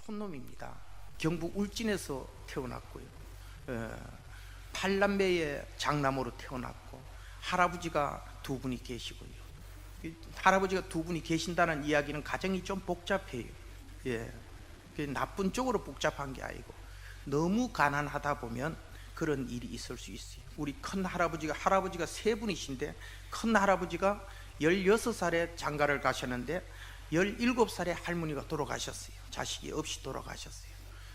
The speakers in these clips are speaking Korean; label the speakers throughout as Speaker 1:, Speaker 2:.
Speaker 1: 촌놈입니다. 경북 울진에서 태어났고요. 8남매의 장남으로 태어났고 할아버지가 두 분이 계시고요. 할아버지가 두 분이 계신다는 이야기는 가정이 좀 복잡해요. 나쁜 쪽으로 복잡한 게 아니고 너무 가난하다 보면 그런 일이 있을 수 있어요. 우리 큰 할아버지가 세 분이신데 큰 할아버지가 16살에 장가를 가셨는데 17살에 할머니가 돌아가셨어요. 자식이 없이 돌아가셨어요.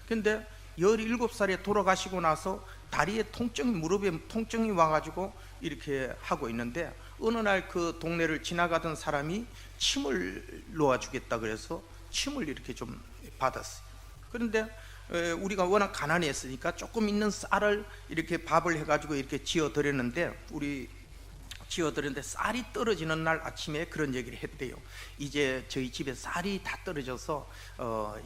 Speaker 1: 근데 17살에 돌아가시고 나서 다리에 통증이, 무릎에 통증이 와가지고 이렇게 하고 있는데 어느 날 그 동네를 지나가던 사람이 침을 놓아주겠다 그래서 침을 이렇게 좀 받았어요. 그런데 우리가 워낙 가난했으니까 조금 있는 쌀을 이렇게 밥을 해가지고 이렇게 지어드렸는데 쌀이 떨어지는 날 아침에 그런 얘기를 했대요. 이제 저희 집에 쌀이 다 떨어져서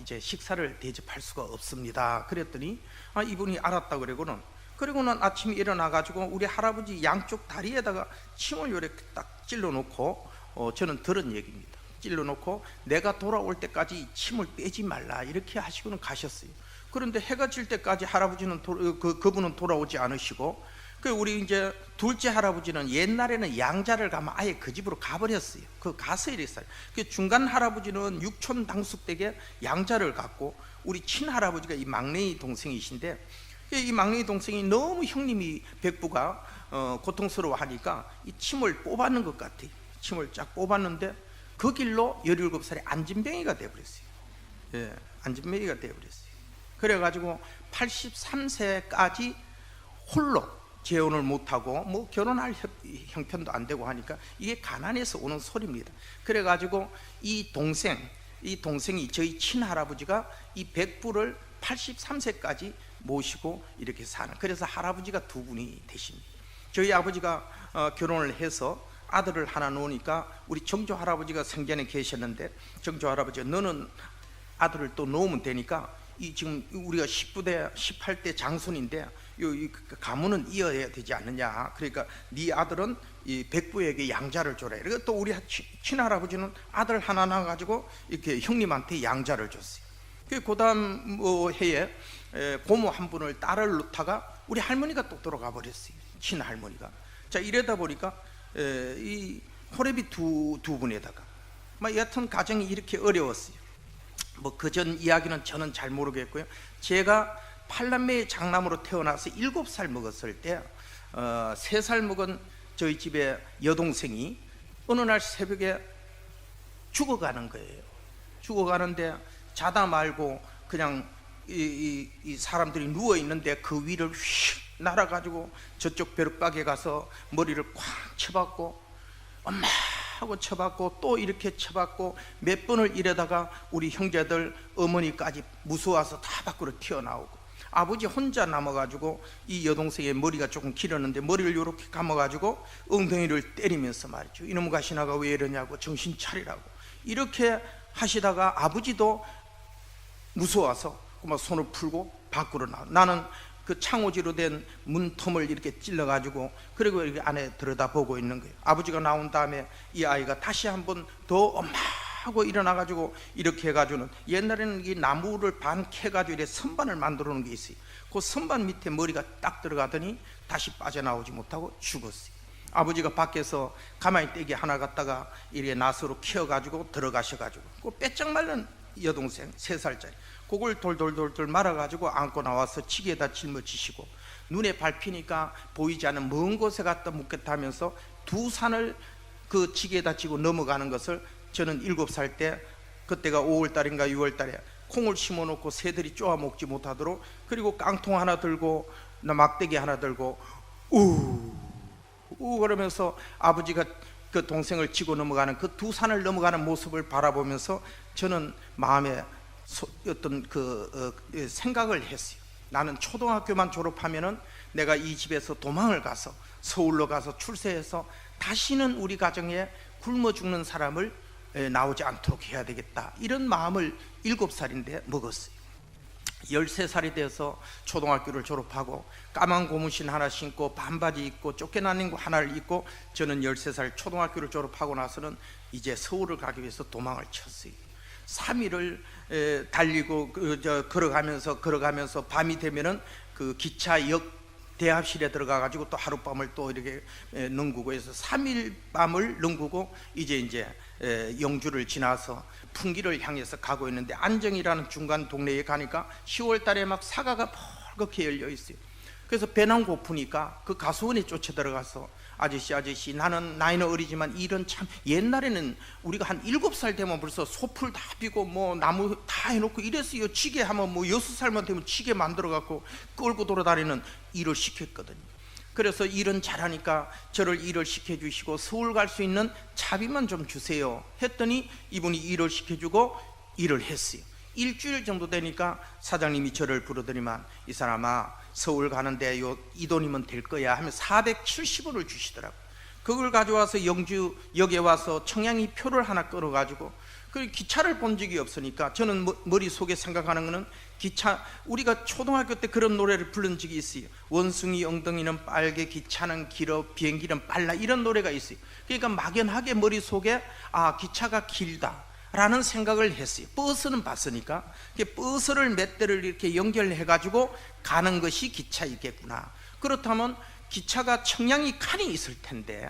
Speaker 1: 이제 식사를 대접할 수가 없습니다. 그랬더니 이분이 알았다 그러고는 아침에 일어나가지고 우리 할아버지 양쪽 다리에다가 침을 이렇게 딱 찔러놓고 저는 들은 얘기입니다. 찔러놓고 내가 돌아올 때까지 침을 빼지 말라 이렇게 하시고는 가셨어요. 그런데 해가 질 때까지 할아버지는 그분은 돌아오지 않으시고 우리 이제 둘째 할아버지는 옛날에는 양자를 가면 아예 그 집으로 가버렸어요. 가서 이랬어요. 중간 할아버지는 육촌 당숙댁에 양자를 갔고 우리 친할아버지가 이 막내 동생이신데 이 막내 동생이 너무 형님이 백부가 고통스러워하니까 이 침을 뽑았는 것 같아요. 침을 쫙 뽑았는데 그 길로 17살에 안진뱅이가 되어버렸어요. 안진뱅이가 되어버렸어요. 그래가지고 83세까지 홀로 재혼을 못하고 뭐 결혼할 형편도 안 되고 하니까 이게 가난해서 오는 소리입니다. 그래가지고 이 동생이 저희 친할아버지가 이 백부를 83세까지 모시고 이렇게 사는, 그래서 할아버지가 두 분이 되십니다. 저희 아버지가 결혼을 해서 아들을 하나 놓으니까 우리 정조 할아버지가 생전에 계셨는데 정조 할아버지가 너는 아들을 또 놓으면 되니까 지금 우리가 19대 18대 장손인데 이 가문은 이어야 되지 않느냐. 그러니까 네 아들은 이 백부에게 양자를 줘라. 그리고 또 우리 친할아버지는 아들 하나 낳아가지고 이렇게 형님한테 양자를 줬어요. 그 다음 해에 고모 한 분을 딸을 놓다가 우리 할머니가 또 돌아가 버렸어요. 친할머니가. 자, 이러다 보니까 이 호래비 두 분에다가 여하튼 가정이 이렇게 어려웠어요. 그전 이야기는 저는 잘 모르겠고요. 제가 8남매의 장남으로 태어나서 7살 먹었을 때 3살 먹은 저희 집의 여동생이 어느 날 새벽에 죽어가는 거예요. 죽어가는데 자다 말고 그냥 이 사람들이 누워있는데 그 위를 휙 날아가지고 저쪽 벼룩박에 가서 머리를 쾅 쳐박고 엄마 하고 쳐박고 또 이렇게 쳐박고 몇 번을 이러다가 우리 형제들 어머니까지 무서워서 다 밖으로 튀어나오고 아버지 혼자 남아가지고 이 여동생의 머리가 조금 길었는데 머리를 이렇게 감아가지고 엉덩이를 때리면서 말이죠. 이놈 가시나가 왜 이러냐고 정신 차리라고 이렇게 하시다가 아버지도 무서워서 막 손을 풀고 밖으로 나와. 나는 그 창호지로 된 문틈을 이렇게 찔러가지고 그리고 이렇게 안에 들여다보고 있는 거예요. 아버지가 나온 다음에 이 아이가 다시 한번 더 엄마 하고 일어나가지고 이렇게 해가지고는 옛날에는 이 나무를 반 캐가지고 이렇게 선반을 만들어 놓은 게 있어요. 그 선반 밑에 머리가 딱 들어가더니 다시 빠져나오지 못하고 죽었어요. 아버지가 밖에서 가만히 떼기 하나 갖다가 이렇게 나서로 키워가지고 들어가셔가지고 그 빼짝 말른 여동생 3살짜리 그걸 돌돌돌돌 말아가지고 안고 나와서 치기에다 짊어지시고 눈에 밟히니까 보이지 않는 먼 곳에 갖다 묻겠다 하면서 두 산을 그 치기에다 지고 넘어가는 것을 저는 7살 때 그때가 5월달인가 6월달에 콩을 심어놓고 새들이 쪼아 먹지 못하도록 그리고 깡통 하나 들고 막대기 하나 들고 우 그러면서 아버지가 그 동생을 치고 넘어가는 그 두 산을 넘어가는 모습을 바라보면서 저는 마음에 어떤 생각을 했어요. 나는 초등학교만 졸업하면은 내가 이 집에서 도망을 가서 서울로 가서 출세해서 다시는 우리 가정에 굶어 죽는 사람을 나오지 않도록 해야 되겠다. 이런 마음을 7살인데 먹었어요. 13살이 돼서 초등학교를 졸업하고 까만 고무신 하나 신고 반바지 입고 쫓겨나는 거 하나를 입고 저는 13살 초등학교를 졸업하고 나서는 이제 서울을 가기 위해서 도망을 쳤어요. 3일을 달리고 걸어가면서 밤이 되면은 그 기차역 대합실에 들어가 가지고 또 하룻밤을 또 이렇게 능구고 해서 3일 밤을 능구고 이제 영주를 지나서 풍기를 향해서 가고 있는데, 안정이라는 중간 동네에 가니까 10월 달에 막 사과가 벌겋게 열려 있어요. 그래서 배낭 고프니까 그 가수원에 쫓아 들어가서 아저씨 나는 나이는 어리지만 이런 참 옛날에는 우리가 한 7살 되면 벌써 소풀 다 비고 뭐 나무 다 해놓고 이랬어요. 지게 하면 뭐 6살만 되면 지게 만들어 갖고 끌고 돌아다니는 일을 시켰거든요. 그래서 일은 잘하니까 저를 일을 시켜주시고 서울 갈 수 있는 차비만 좀 주세요 했더니 이분이 일을 시켜주고 일을 했어요. 일주일 정도 되니까 사장님이 저를 부르더니만, 이 사람아 서울 가는데 이 돈이면 될 거야 하면 470원을 주시더라고요. 그걸 가져와서 영주역에 와서 청량리 표를 하나 끌어가지고, 그 기차를 본 적이 없으니까 저는 머릿속에 생각하는 거는 기차, 우리가 초등학교 때 그런 노래를 부른 적이 있어요. 원숭이 엉덩이는 빨개 기차는 길어 비행기는 빨라, 이런 노래가 있어요. 그러니까 막연하게 머릿속에 기차가 길다 라는 생각을 했어요. 버스는 봤으니까 버스를 몇 대를 이렇게 연결해 가지고 가는 것이 기차이겠구나. 그렇다면 기차가 청량리 칸이 있을 텐데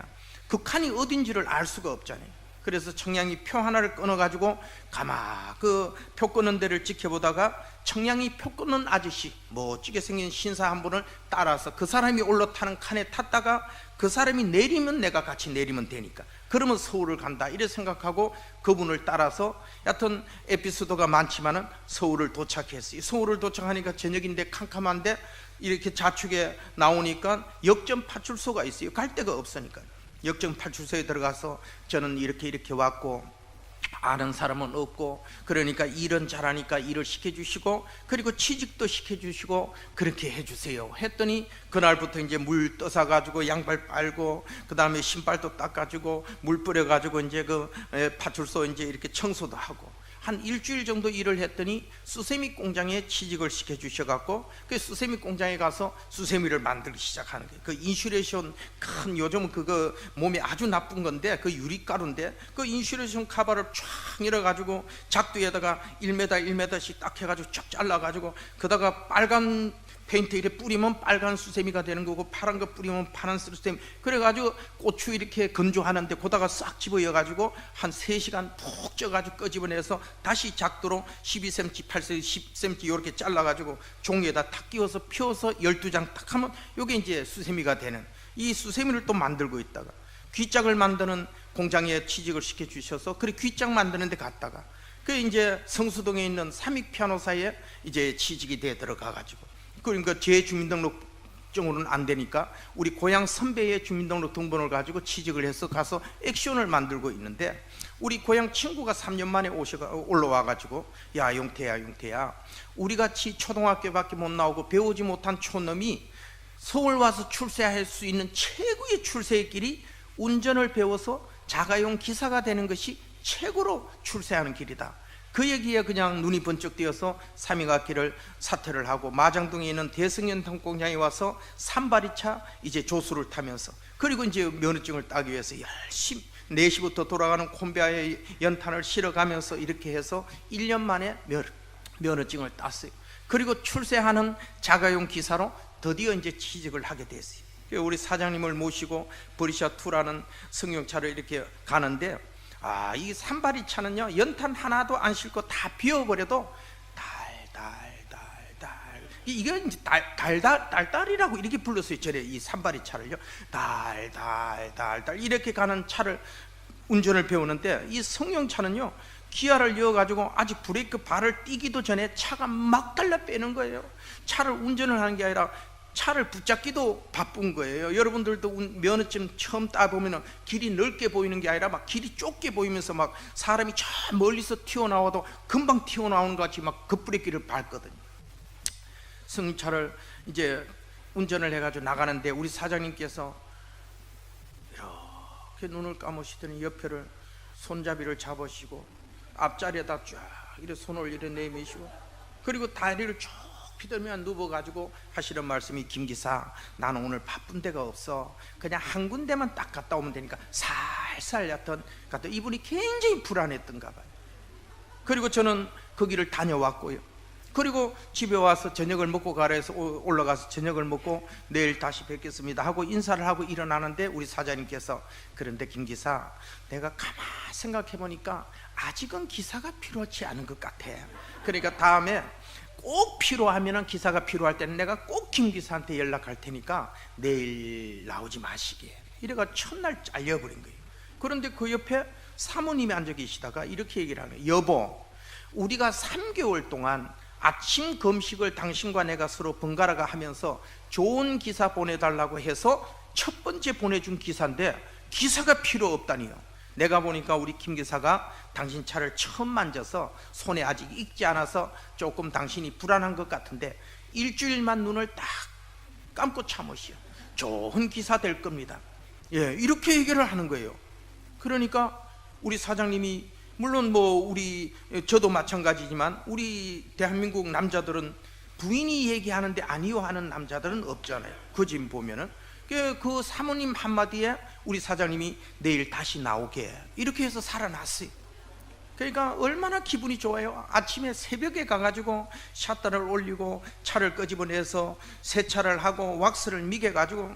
Speaker 1: 그 칸이 어딘지를 알 수가 없잖아요. 그래서 청량리 표 하나를 끊어 가지고 가마 그 표 끊는 데를 지켜보다가 청량리 표 끊는 아저씨, 멋지게 생긴 신사 한 분을 따라서 그 사람이 올라타는 칸에 탔다가 그 사람이 내리면 내가 같이 내리면 되니까 그러면 서울을 간다 이래 생각하고 그분을 따라서, 여하튼 에피소드가 많지만은 서울을 도착했어요. 서울을 도착하니까 저녁인데 캄캄한데 이렇게 좌측에 나오니까 역전 파출소가 있어요. 갈 데가 없으니까 역전 파출소에 들어가서 저는 이렇게 왔고 아는 사람은 없고, 그러니까 일은 잘하니까 일을 시켜주시고 그리고 취직도 시켜주시고 그렇게 해주세요 했더니, 그날부터 이제 물 떠서 가지고 양발 빨고 그 다음에 신발도 닦아주고 물 뿌려가지고 이제 그 파출소 이제 이렇게 청소도 하고 한 일주일 정도 일을 했더니 수세미 공장에 취직을 시켜주셔갖고 그 수세미 공장에 가서 수세미를 만들기 시작하는 거예요. 그 인슐레이션 큰, 요즘은 그거 몸에 아주 나쁜 건데 그 유리가루인데 그 인슐레이션 카바를 쫙 열어가지고 작두에다가 1m 딱 해가지고 쫙 잘라가지고 그다가 빨간 페인트 이렇게 뿌리면 빨간 수세미가 되는 거고 파란 거 뿌리면 파란 수세미, 그래가지고 고추 이렇게 건조하는데 거다가 싹 집어여가지고 한 3시간 푹 쪄가지고 끄집어내서 다시 작도로 12cm, 8cm, 10cm 이렇게 잘라가지고 종이에다 탁 끼워서 펴서 12장 딱 하면 이게 이제 수세미가 되는, 이 수세미를 또 만들고 있다가 귀짝을 만드는 공장에 취직을 시켜주셔서 그래 귀짝 만드는 데 갔다가 그 이제 성수동에 있는 삼익피아노사에 이제 취직이 돼 들어가가지고, 그러니까 제 주민등록증으로는 안 되니까 우리 고향 선배의 주민등록 등본을 가지고 취직을 해서 가서 액션을 만들고 있는데, 우리 고향 친구가 3년 만에 올라와 가지고, 야 용태야 우리같이 초등학교밖에 못 나오고 배우지 못한 촌놈이 서울 와서 출세할 수 있는 최고의 출세의 길이 운전을 배워서 자가용 기사가 되는 것이 최고로 출세하는 길이다. 그 얘기에 그냥 눈이 번쩍 띄어서 3위학기를 사퇴를 하고 마장동에 있는 대승연탄 공장에 와서 산바리차 이제 조수를 타면서, 그리고 이제 면허증을 따기 위해서 열심히 4시부터 돌아가는 콤비아에 연탄을 실어가면서 이렇게 해서 1년 만에 면허증을 땄어요. 그리고 출세하는 자가용 기사로 드디어 이제 취직을 하게 됐어요. 우리 사장님을 모시고 버리샤2라는 승용차를 이렇게 가는데, 이 산바리차는요 연탄 하나도 안 싣고 다 비워버려도 달달달달, 이게 이제 달달이라고 이렇게 불렀어요. 저래 이 산바리차를요 달달달달 이렇게 가는 차를 운전을 배우는데, 이 승용차는요 기아를 이어가지고 아직 브레이크 발을 띄기도 전에 차가 막 달라 빼는 거예요. 차를 운전을 하는 게 아니라 차를 붙잡기도 바쁜 거예요. 여러분들도 면허증 처음 따보면 길이 넓게 보이는 게 아니라 막 길이 좁게 보이면서 막 사람이 저 멀리서 튀어나와도 금방 튀어나오는 것 같이 막 급브레이크를 밟거든요. 승차를 이제 운전을 해가지고 나가는데 우리 사장님께서 이렇게 눈을 감으시더니 옆에를 손잡이를 잡으시고 앞자리에다 쫙 이렇게 손을 이렇게 내미시고 그리고 다리를 쭉 피들면 누워가지고 하시는 말씀이, 김기사 나는 오늘 바쁜 데가 없어, 그냥 한 군데만 딱 갔다 오면 되니까 살살 갔다. 이분이 굉장히 불안했던가 봐요. 그리고 저는 거기를 다녀왔고요. 그리고 집에 와서 저녁을 먹고 가라 해서 올라가서 저녁을 먹고 내일 다시 뵙겠습니다 하고 인사를 하고 일어나는데 우리 사장님께서, 그런데 김 기사, 내가 가만 생각해 보니까 아직은 기사가 필요하지 않은 것 같아. 그러니까 다음에 꼭 필요하면은, 기사가 필요할 때는 내가 꼭 김 기사한테 연락할 테니까 내일 나오지 마시게. 이래가 첫날 잘려버린 거예요. 그런데 그 옆에 사모님이 앉아 계시다가 이렇게 얘기를 하는 거예요. 여보, 우리가 3개월 동안 아침 금식을 당신과 내가 서로 번갈아가 하면서 좋은 기사 보내달라고 해서 첫 번째 보내준 기사인데 기사가 필요 없다니요. 내가 보니까 우리 김 기사가 당신 차를 처음 만져서 손에 아직 익지 않아서 조금 당신이 불안한 것 같은데 일주일만 눈을 딱 감고 참으시오. 좋은 기사 될 겁니다. 예, 이렇게 얘기를 하는 거예요. 그러니까 우리 사장님이, 물론 저도 마찬가지지만 우리 대한민국 남자들은 부인이 얘기하는데 아니요 하는 남자들은 없잖아요. 그 집 보면은 그 사모님 한마디에 우리 사장님이 내일 다시 나오게 이렇게 해서 살아났어요. 그러니까 얼마나 기분이 좋아요. 아침에 새벽에 가가지고 샷다를 올리고 차를 끄집어내서 세차를 하고 왁스를 미개가지고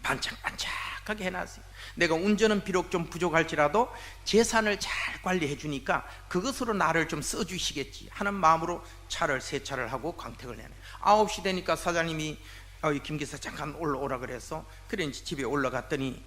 Speaker 1: 반짝반짝하게 해놨어요. 내가 운전은 비록 좀 부족할지라도 재산을 잘 관리해 주니까 그것으로 나를 좀 써주시겠지 하는 마음으로 차를 세차를 하고 광택을 내네. 9시 되니까 사장님이 김 기사 잠깐 올라오라 그래서 그래 이제 집에 올라갔더니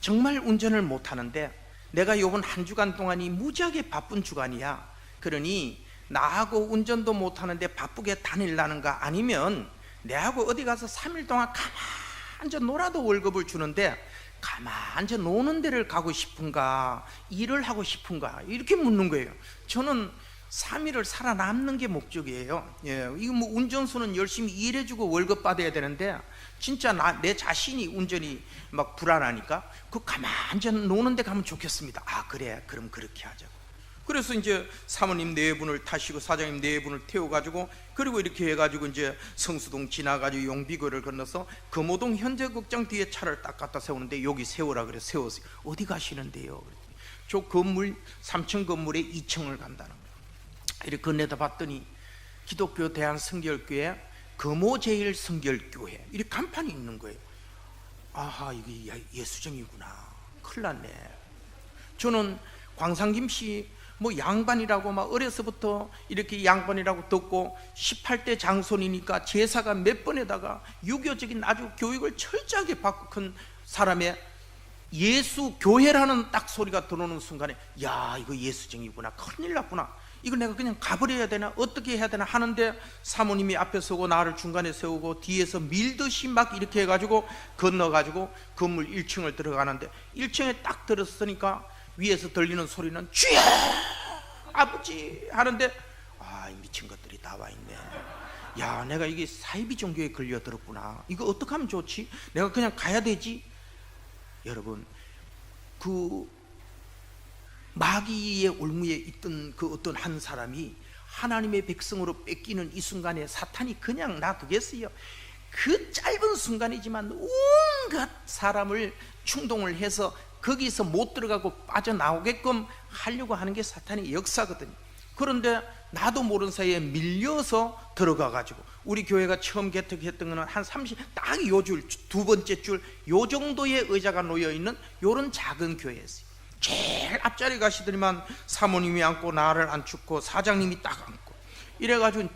Speaker 1: 정말 운전을 못하는데 내가 요번 한 주간 동안이 무지하게 바쁜 주간이야. 그러니 나하고 운전도 못하는데 바쁘게 다닐라는가, 아니면 내하고 어디 가서 3일 동안 가만히 놀아도 월급을 주는데 가만히 노는 데를 가고 싶은가, 일을 하고 싶은가, 이렇게 묻는 거예요. 저는 3일을 살아남는 게 목적이에요. 예, 이거 운전수는 열심히 일해주고 월급 받아야 되는데 진짜 내 자신이 운전이 막 불안하니까 그 가만히 노는 데 가면 좋겠습니다. 아 그래, 그럼 그렇게 하자고. 그래서 이제 사모님 4분을 타시고 사장님 4분을 태워가지고, 그리고 이렇게 해가지고 이제 성수동 지나가지고 용비거를 건너서 금호동 현대극장 뒤에 차를 딱 갖다 세우는데 여기 세우라 그래. 세웠어요. 어디 가시는데요? 그랬더니 저 건물 3층 건물에 2층을 간다는 거예요. 이렇게 건네다 봤더니 기독교 대한성결교회 금호제일 성결교회 이렇게 간판이 있는 거예요. 아하, 이게 예수정이구나. 큰일 났네. 저는 광산김씨 양반이라고 막 어려서부터 이렇게 양반이라고 듣고 18대 장손이니까 제사가 몇 번에다가 유교적인 아주 교육을 철저하게 받고 큰 사람의 예수 교회라는 딱 소리가 들어오는 순간에 야, 이거 예수정이구나. 큰일 났구나. 이거 내가 그냥 가버려야 되나, 어떻게 해야 되나 하는데 사모님이 앞에 서고 나를 중간에 세우고 뒤에서 밀듯이 막 이렇게 해가지고 건너가지고 건물 1층을 들어가는데 1층에 딱 들었으니까 위에서 들리는 소리는 주여 아버지 하는데, 아, 미친 것들이 다 와 있네. 야, 내가 이게 사이비 종교에 걸려들었구나. 이거 어떻게 하면 좋지? 내가 그냥 가야 되지? 여러분, 그 마귀의 올무에 있던 그 어떤 한 사람이 하나님의 백성으로 뺏기는 이 순간에 사탄이 그냥 놔두겠어요? 그 짧은 순간이지만 온갖 사람을 충동을 해서 거기서 못 들어가고 빠져나오게끔 하려고 하는 게 사탄의 역사거든요. 그런데 나도 모르는 사이에 밀려서 들어가가지고 우리 교회가 처음 개척했던 거는 한 30, 딱 요 줄, 두 번째 줄 요 정도의 의자가 놓여있는 요런 작은 교회였어요. 제일 앞자리 가시더니만 사모님이 앉고 나를 앉히고 사장님이 딱 앉고 이래가지고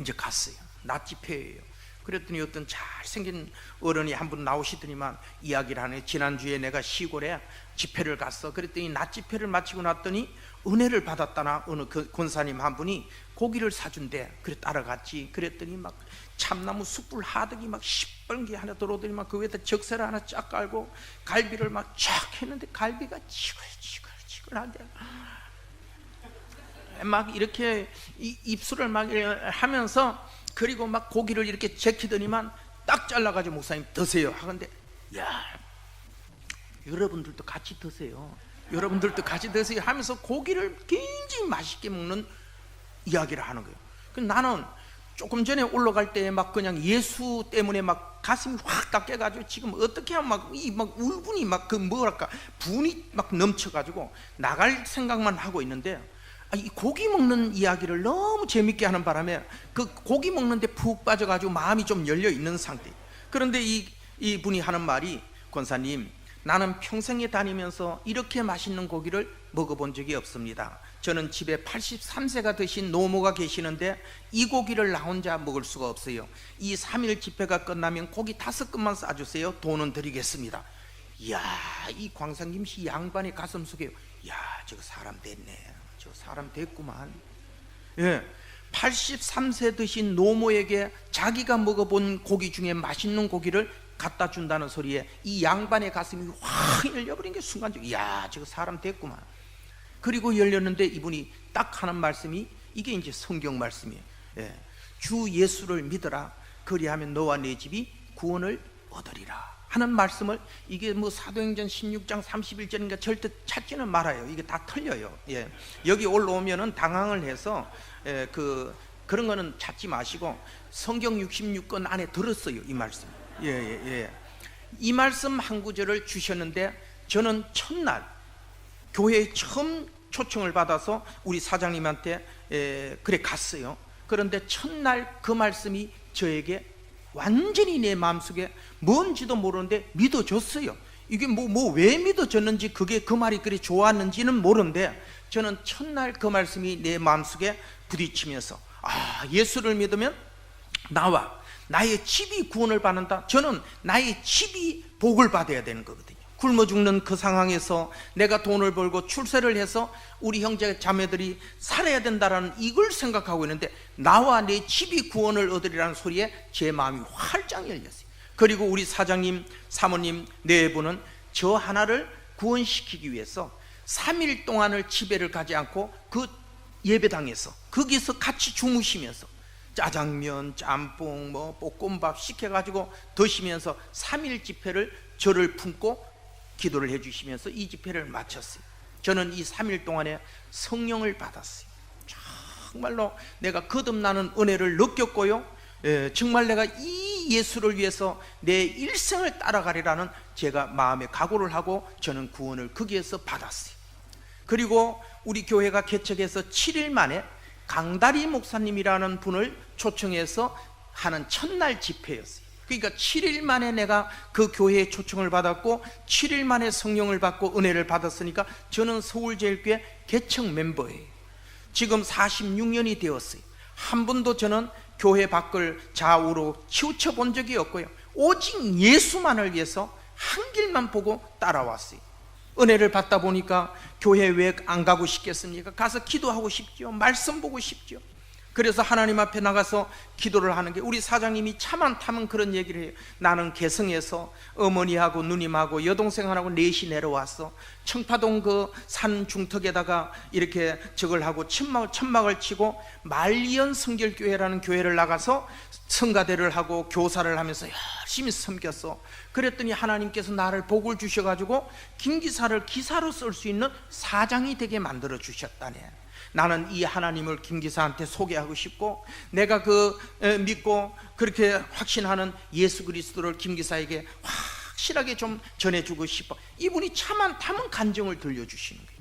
Speaker 1: 이제 갔어요. 낮 집회예요. 그랬더니 어떤 잘생긴 어른이 한 분 나오시더니만 이야기를 하네. 지난주에 내가 시골에 집회를 갔어. 그랬더니 낮 집회를 마치고 났더니 은혜를 받았다나 어느 그 권사님 한 분이 고기를 사준대. 그래 따라갔지. 그랬더니 막 참나무 숯불 하득이 막 시뻘게 하나 들어오더니 막 그 위에다 적세를 하나 쫙 깔고 갈비를 막 쫙 했는데 갈비가 치글치글치글한데 막 이렇게 입술을 막 하면서, 그리고 막 고기를 이렇게 제키더니만 딱 잘라가지고 목사님 드세요 하는데, 야, 여러분들도 같이 드세요. 여러분들도 같이 드세요 하면서 고기를 굉장히 맛있게 먹는 이야기를 하는 거예요. 나는 조금 전에 올라갈 때 막 그냥 예수 때문에 막 가슴이 확 닦여가지고 지금 어떻게 하면 막 울분이 막 그 뭐랄까 분이 막 넘쳐가지고 나갈 생각만 하고 있는데 이 고기 먹는 이야기를 너무 재밌게 하는 바람에 그 고기 먹는데 푹 빠져가지고 마음이 좀 열려 있는 상태. 그런데 이 분이 하는 말이, 권사님, 나는 평생에 다니면서 이렇게 맛있는 고기를 먹어본 적이 없습니다. 저는 집에 83세가 되신 노모가 계시는데 이 고기를 나 혼자 먹을 수가 없어요. 이 3일 집회가 끝나면 고기 5건만 싸주세요. 돈은 드리겠습니다. 이야, 이 광상 김씨 양반의 가슴 속에, 이야, 저거 사람 됐네, 저 사람 됐구만. 예, 83세 드신 노모에게 자기가 먹어본 고기 중에 맛있는 고기를 갖다 준다는 소리에 이 양반의 가슴이 확 열려버린 게 순간적으로, 이야, 저거 사람 됐구만. 그리고 열렸는데 이분이 딱 하는 말씀이, 이게 이제 성경 말씀이에요. 예, 주 예수를 믿어라, 그리하면 너와 내 집이 구원을 얻으리라 하는 말씀을, 이게 뭐 사도행전 16장 31절인가 절대 찾지는 말아요. 이게 다 틀려요. 예, 여기 올라오면은 당황을 해서 그런 거는 찾지 마시고 성경 66권 안에 들었어요, 이 말씀. 예. 이 말씀 한 구절을 주셨는데, 저는 첫날 교회에 처음 초청을 받아서 우리 사장님한테 그래 갔어요. 그런데 첫날 그 말씀이 저에게 완전히 내 마음속에 뭔지도 모르는데 믿어졌어요. 이게 뭐 왜 믿어졌는지, 그게 그 말이 그리 좋았는지는 모르는데, 저는 첫날 그 말씀이 내 마음속에 부딪히면서, 아, 예수를 믿으면 나와 나의 집이 구원을 받는다. 저는 나의 집이 복을 받아야 되는 거거든요. 굶어 죽는 그 상황에서 내가 돈을 벌고 출세를 해서 우리 형제 자매들이 살아야 된다라는 이걸 생각하고 있는데, 나와 내 집이 구원을 얻으리라는 소리에 제 마음이 활짝 열렸어요. 그리고 우리 사장님, 사모님 네 분은 저 하나를 구원시키기 위해서 3일 동안을 집에를 가지 않고 그 예배당에서 거기서 같이 주무시면서 짜장면, 짬뽕, 볶음밥 시켜가지고 드시면서 3일 집회를 저를 품고 기도를 해주시면서 이 집회를 마쳤어요. 저는 이 3일 동안에 성령을 받았어요. 정말로 내가 거듭나는 은혜를 느꼈고요, 정말 내가 이 예수를 위해서 내 일생을 따라가리라는 제가 마음에 각오를 하고 저는 구원을 거기에서 받았어요. 그리고 우리 교회가 개척해서 7일 만에 강다리 목사님이라는 분을 초청해서 하는 첫날 집회였어요. 그러니까 7일 만에 내가 그 교회에 초청을 받았고 7일 만에 성령을 받고 은혜를 받았으니까 저는 서울제일교회 개척 멤버예요. 지금 46년이 되었어요. 한 번도 저는 교회 밖을 좌우로 치우쳐 본 적이 없고요, 오직 예수만을 위해서 한 길만 보고 따라왔어요. 은혜를 받다 보니까 교회 왜 안 가고 싶겠습니까? 가서 기도하고 싶죠. 말씀 보고 싶죠. 그래서 하나님 앞에 나가서 기도를 하는 게, 우리 사장님이 차 많다면 그런 얘기를 해요. 나는 개성에서 어머니하고 누님하고 여동생하고 넷이 내려왔어. 청파동 그 산 중턱에다가 이렇게 저걸 하고 천막을 치고 말리언 성결교회라는 교회를 나가서 성가대를 하고 교사를 하면서 열심히 섬겼어. 그랬더니 하나님께서 나를 복을 주셔가지고 김기사를 기사로 쓸 수 있는 사장이 되게 만들어 주셨다네. 나는 이 하나님을 김기사한테 소개하고 싶고, 내가 믿고 그렇게 확신하는 예수 그리스도를 김기사에게 확실하게 좀 전해주고 싶어. 이분이 차만 타면 간증을 들려주시는 거예요.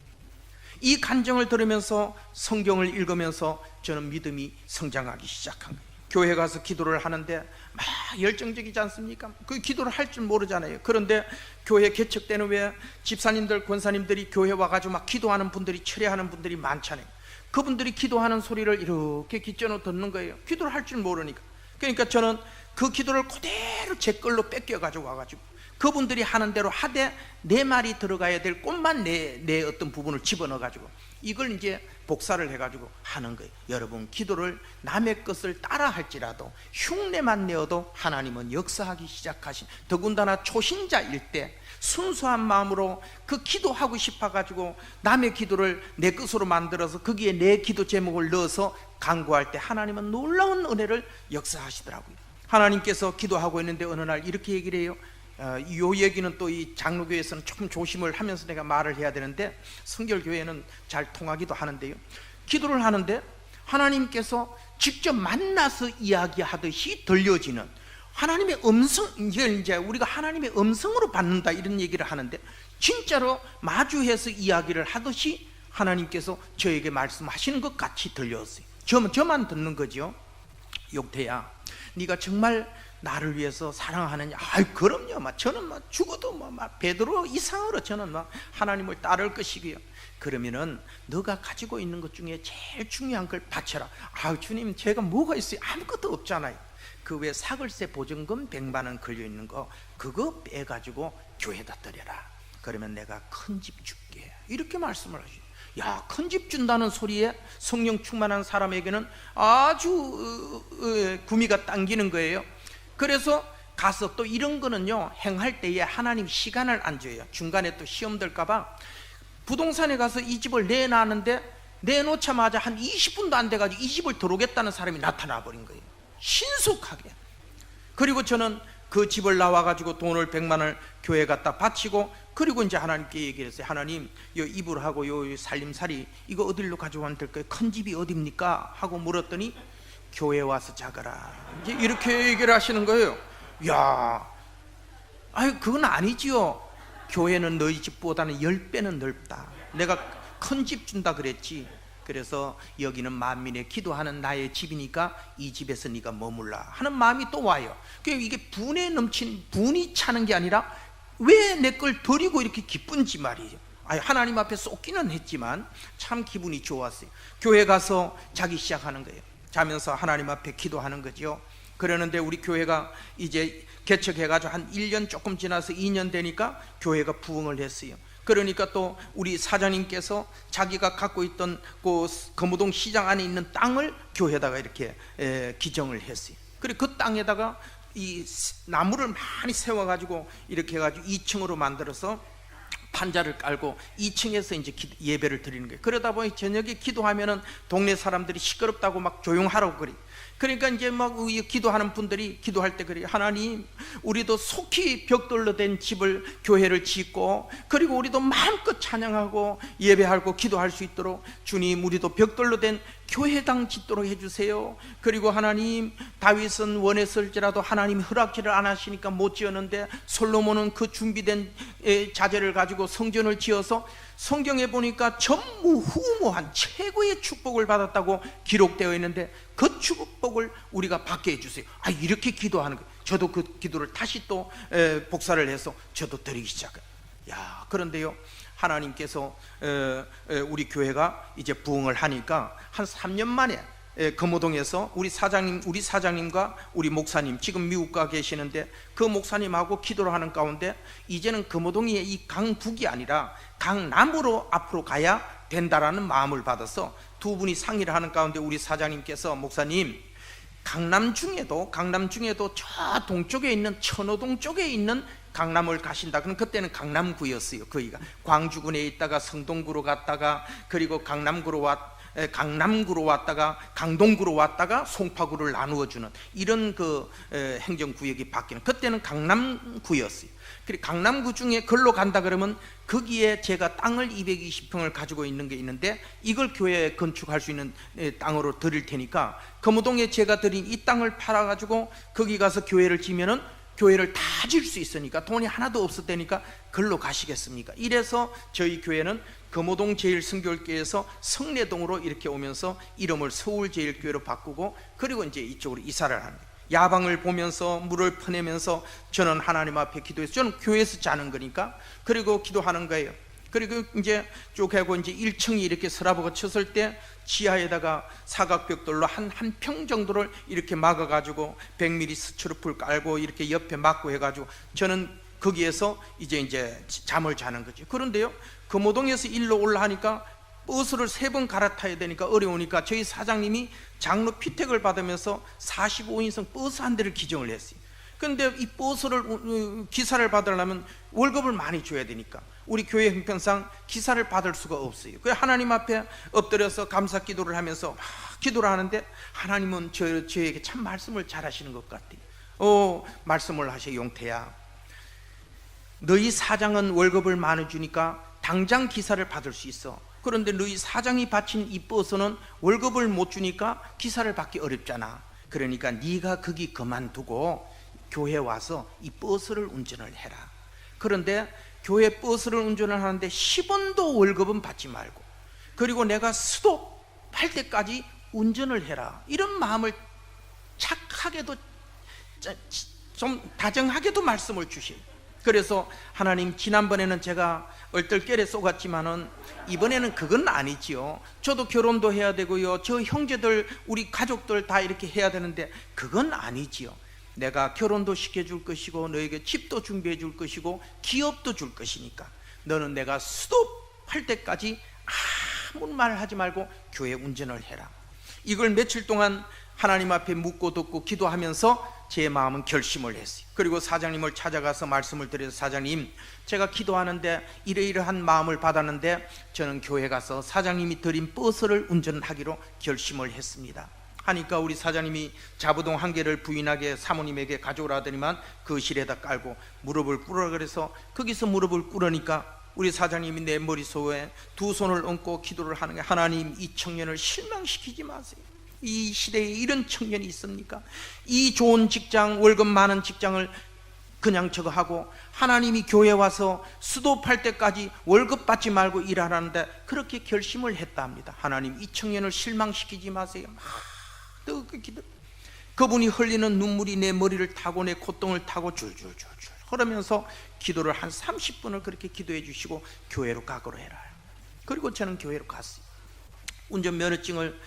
Speaker 1: 이 간증을 들으면서 성경을 읽으면서 저는 믿음이 성장하기 시작한 거예요. 교회 가서 기도를 하는데 막 열정적이지 않습니까? 그 기도를 할 줄 모르잖아요. 그런데 교회 개척 때는 왜 집사님들, 권사님들이 교회 와가지고 막 기도하는 분들이, 철회하는 분들이 많잖아요. 그분들이 기도하는 소리를 이렇게 귀전으로 듣는 거예요. 기도를 할 줄 모르니까. 그러니까 저는 그 기도를 그대로 제 걸로 뺏겨가지고 와가지고 그분들이 하는 대로 하되 내 말이 들어가야 될 곳만 내 어떤 부분을 집어넣어가지고 이걸 이제 복사를 해가지고 하는 거예요. 여러분, 기도를 남의 것을 따라 할지라도 흉내만 내어도 하나님은 역사하기 시작하신, 더군다나 초신자일 때 순수한 마음으로 그 기도하고 싶어가지고 남의 기도를 내 것으로 만들어서 거기에 내 기도 제목을 넣어서 간구할 때 하나님은 놀라운 은혜를 역사하시더라고요. 하나님께서 기도하고 있는데 어느 날 이렇게 얘기를 해요. 이 얘기는 또 이 장로교회에서는 조금 조심을 하면서 내가 말을 해야 되는데 성결교회는 잘 통하기도 하는데요, 기도를 하는데 하나님께서 직접 만나서 이야기하듯이 들려지는 하나님의 음성, 이제 우리가 하나님의 음성으로 받는다 이런 얘기를 하는데, 진짜로 마주해서 이야기를 하듯이 하나님께서 저에게 말씀하시는 것 같이 들렸어요. 저만 듣는 거죠. 용태야, 네가 정말 나를 위해서 사랑하느냐? 그럼요. 저는 죽어도 베드로 이상으로 저는 하나님을 따를 것이고요. 그러면은 너가 가지고 있는 것 중에 제일 중요한 걸 바쳐라. 주님, 제가 뭐가 있어요? 아무것도 없잖아요. 그 외 사글세 보증금 100만 원 걸려 있는 거 그거 빼가지고 교회에다 드려라. 그러면 내가 큰 집 줄게. 이렇게 말씀을 하시죠. 큰 집 준다는 소리에 성령 충만한 사람에게는 아주 구미가 당기는 거예요. 그래서 가서 또 이런 거는요, 행할 때에 하나님 시간을 안 줘요. 중간에 또 시험 들까봐 부동산에 가서 이 집을 내놨는데 내놓자마자 한 20분도 안 돼가지고 이 집을 들어오겠다는 사람이 나타나 버린 거예요. 신속하게. 그리고 저는 그 집을 나와가지고 돈을 100만 원을 교회에 갖다 바치고, 그리고 이제 하나님께 얘기를 했어요. 하나님, 요 이불하고 요 살림살이 이거 어디로 가져가면 될까요? 큰 집이 어딥니까? 하고 물었더니 교회 와서 자거라. 이제 이렇게 얘기를 하시는 거예요. 그건 아니지요. 교회는 너희 집보다는 10배는 넓다. 내가 큰 집 준다 그랬지. 그래서 여기는 만민의 기도하는 나의 집이니까 이 집에서 네가 머물라 하는 마음이 또 와요. 이게 분이 차는 게 아니라 왜 내 걸 드리고 이렇게 기쁜지 말이에요. 하나님 앞에 쏟기는 했지만 참 기분이 좋았어요. 교회 가서 자기 시작하는 거예요. 자면서 하나님 앞에 기도하는 거죠. 그러는데 우리 교회가 이제 개척해가지고 한 1년 조금 지나서 2년 되니까 교회가 부흥을 했어요. 그러니까 또 우리 사장님께서 자기가 갖고 있던 그 거무동 시장 안에 있는 땅을 교회에다가 이렇게 기정을 했어요. 그리고 그 땅에다가 이 나무를 많이 세워가지고 이렇게 해가지고 2층으로 만들어서 판자를 깔고 2층에서 이제 예배를 드리는 거예요. 그러다 보니 저녁에 기도하면은 동네 사람들이 시끄럽다고 막 조용하라고 그래. 그러니까 이제 기도하는 분들이 기도할 때 그래요. 하나님, 우리도 속히 벽돌로 된 집을, 교회를 짓고, 그리고 우리도 마음껏 찬양하고 예배하고 기도할 수 있도록 주님, 우리도 벽돌로 된 교회당 짓도록 해주세요. 그리고 하나님, 다윗은 원했을지라도 하나님이 허락지를 안 하시니까 못 지었는데 솔로몬은 그 준비된 자재를 가지고 성전을 지어서 성경에 보니까 전무후무한 최고의 축복을 받았다고 기록되어 있는데 그 축복을 우리가 받게 해주세요. 이렇게 기도하는 거예요. 저도 그 기도를 다시 또 복사를 해서 저도 드리기 시작해요. 그런데요, 하나님께서 우리 교회가 이제 부흥을 하니까 한 3년 만에 거모동에서 우리 사장님과 우리 목사님, 지금 미국 가 계시는데 그 목사님하고 기도를 하는 가운데 이제는 거모동이 이 강북이 아니라 강남으로 앞으로 가야 된다라는 마음을 받아서 두 분이 상의를 하는 가운데 우리 사장님께서, 목사님, 강남 중에도 저 동쪽에 있는 천호동 쪽에 있는 강남을 가신다. 그럼 그때는 강남구였어요. 거기가 광주군에 있다가 성동구로 갔다가 그리고 강남구로 왔다가 강동구로 왔다가 송파구를 나누어주는 이런 그 행정구역이 바뀌는, 그때는 강남구였어요. 그리고 강남구 중에 걸로 간다 그러면 거기에 제가 땅을 220평을 가지고 있는 게 있는데 이걸 교회에 건축할 수 있는 땅으로 드릴 테니까 거무동에 제가 드린 이 땅을 팔아가지고 거기 가서 교회를 지면은 교회를 다 질 수 있으니까 돈이 하나도 없을 때니까 걸로 가시겠습니까? 이래서 저희 교회는 거모동 제일선교회에서 성내동으로 이렇게 오면서 이름을 서울제일교회로 바꾸고 그리고 이제 이쪽으로 이사를 하는 거예요. 야방을 보면서 물을 퍼내면서 저는 하나님 앞에 기도해서, 저는 교회에서 자는 거니까, 그리고 기도하는 거예요. 그리고 이제 쭉 하고 이제 1층이 이렇게 서랍을 쳤을 때 지하에다가 사각벽돌로 한 평 정도를 이렇게 막아가지고 100mm 스티로폼을 깔고 이렇게 옆에 막고 해가지고 저는 거기에서 이제 잠을 자는 거죠. 그런데요, 거모동에서 일로 올라가니까 버스를 3번 갈아타야 되니까 어려우니까 저희 사장님이 장로 피택을 받으면서 45인승 버스 한 대를 기증을 했어요. 그런데 이 버스를 기사를 받으려면 월급을 많이 줘야 되니까 우리 교회 형편상 기사를 받을 수가 없어요. 그래서 하나님 앞에 엎드려서 감사 기도를 하면서 막 기도를 하는데 하나님은 저에게 참 말씀을 잘 하시는 것 같아요. 말씀을 하셔. 용태야, 너희 사장은 월급을 많이 주니까 당장 기사를 받을 수 있어. 그런데 너희 사장이 바친 이 버스는 월급을 못 주니까 기사를 받기 어렵잖아. 그러니까 네가 거기 그만두고 교회 와서 이 버스를 운전을 해라. 그런데 교회 버스를 운전을 하는데 10원도 월급은 받지 말고, 그리고 내가 스톱할 때까지 운전을 해라. 이런 마음을 착하게도 좀 다정하게도 말씀을 주셔요. 그래서 하나님, 지난번에는 제가 얼떨결에 쏘갔지만은 이번에는 그건 아니지요. 저도 결혼도 해야 되고요, 저 형제들, 우리 가족들 다 이렇게 해야 되는데 그건 아니지요. 내가 결혼도 시켜줄 것이고 너에게 집도 준비해 줄 것이고 기업도 줄 것이니까 너는 내가 스톱할 때까지 아무 말 하지 말고 교회 운전을 해라. 이걸 며칠 동안 하나님 앞에 묻고 듣고 기도하면서 제 마음은 결심을 했어요. 그리고 사장님을 찾아가서 말씀을 드려서, 사장님, 제가 기도하는데 이러이러한 마음을 받았는데 저는 교회 가서 사장님이 드린 버스를 운전하기로 결심을 했습니다 하니까 우리 사장님이 자부동 한 개를 부인하게 사모님에게 가져오라 하더니만 그 실에다 깔고 무릎을 꿇으라 그래서 거기서 무릎을 꿇으니까 우리 사장님이 내 머릿속에 두 손을 얹고 기도를 하는 게, 하나님, 이 청년을 실망시키지 마세요. 이 시대에 이런 청년이 있습니까? 이 좋은 직장, 월급 많은 직장을 그냥 저거 하고 하나님이 교회 와서 수도팔 때까지 월급 받지 말고 일하라는데 그렇게 결심을 했다 합니다. 하나님, 이 청년을 실망시키지 마세요. 뜨겁게 기도. 그분이 흘리는 눈물이 내 머리를 타고 내 콧등을 타고 줄줄줄줄 흐르면서 기도를 한 30분을 그렇게 기도해 주시고 교회로 가거로 해라. 그리고 저는 교회로 갔어요. 운전면허증을,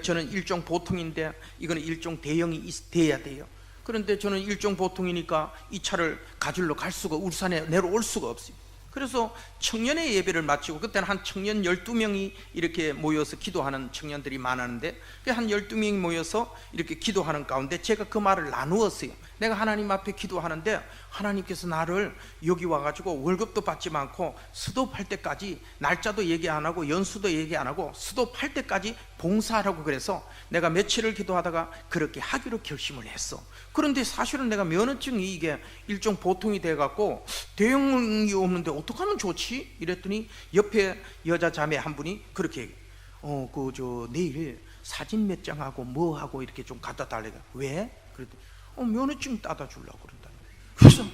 Speaker 1: 저는 일종 보통인데 이거는 일종 대형이 돼야 돼요. 그런데 저는 일종 보통이니까 이 차를 가지러 갈 수가, 울산에 내려올 수가 없어요. 그래서 청년의 예배를 마치고, 그때는 한 청년 12명이 이렇게 모여서 기도하는 청년들이 많았는데 한 12명이 모여서 이렇게 기도하는 가운데 제가 그 말을 나누었어요. 내가 하나님 앞에 기도하는데 하나님께서 나를 여기 와가지고 월급도 받지 않고 수도팔 때까지, 날짜도 얘기 안 하고 연수도 얘기 안 하고 수도팔 때까지 봉사하라고 그래서 내가 며칠을 기도하다가 그렇게 하기로 결심을 했어. 그런데 사실은 내가 면허증이 이게 일종 보통이 돼갖고 대형이 없는데 어떡하면 좋지? 이랬더니 옆에 여자 자매 한 분이 그렇게 내일 사진 몇 장하고 뭐하고 이렇게 좀 갖다 달래가. 왜? 그랬더니 면허증 따다 주려고 그런다. 그래서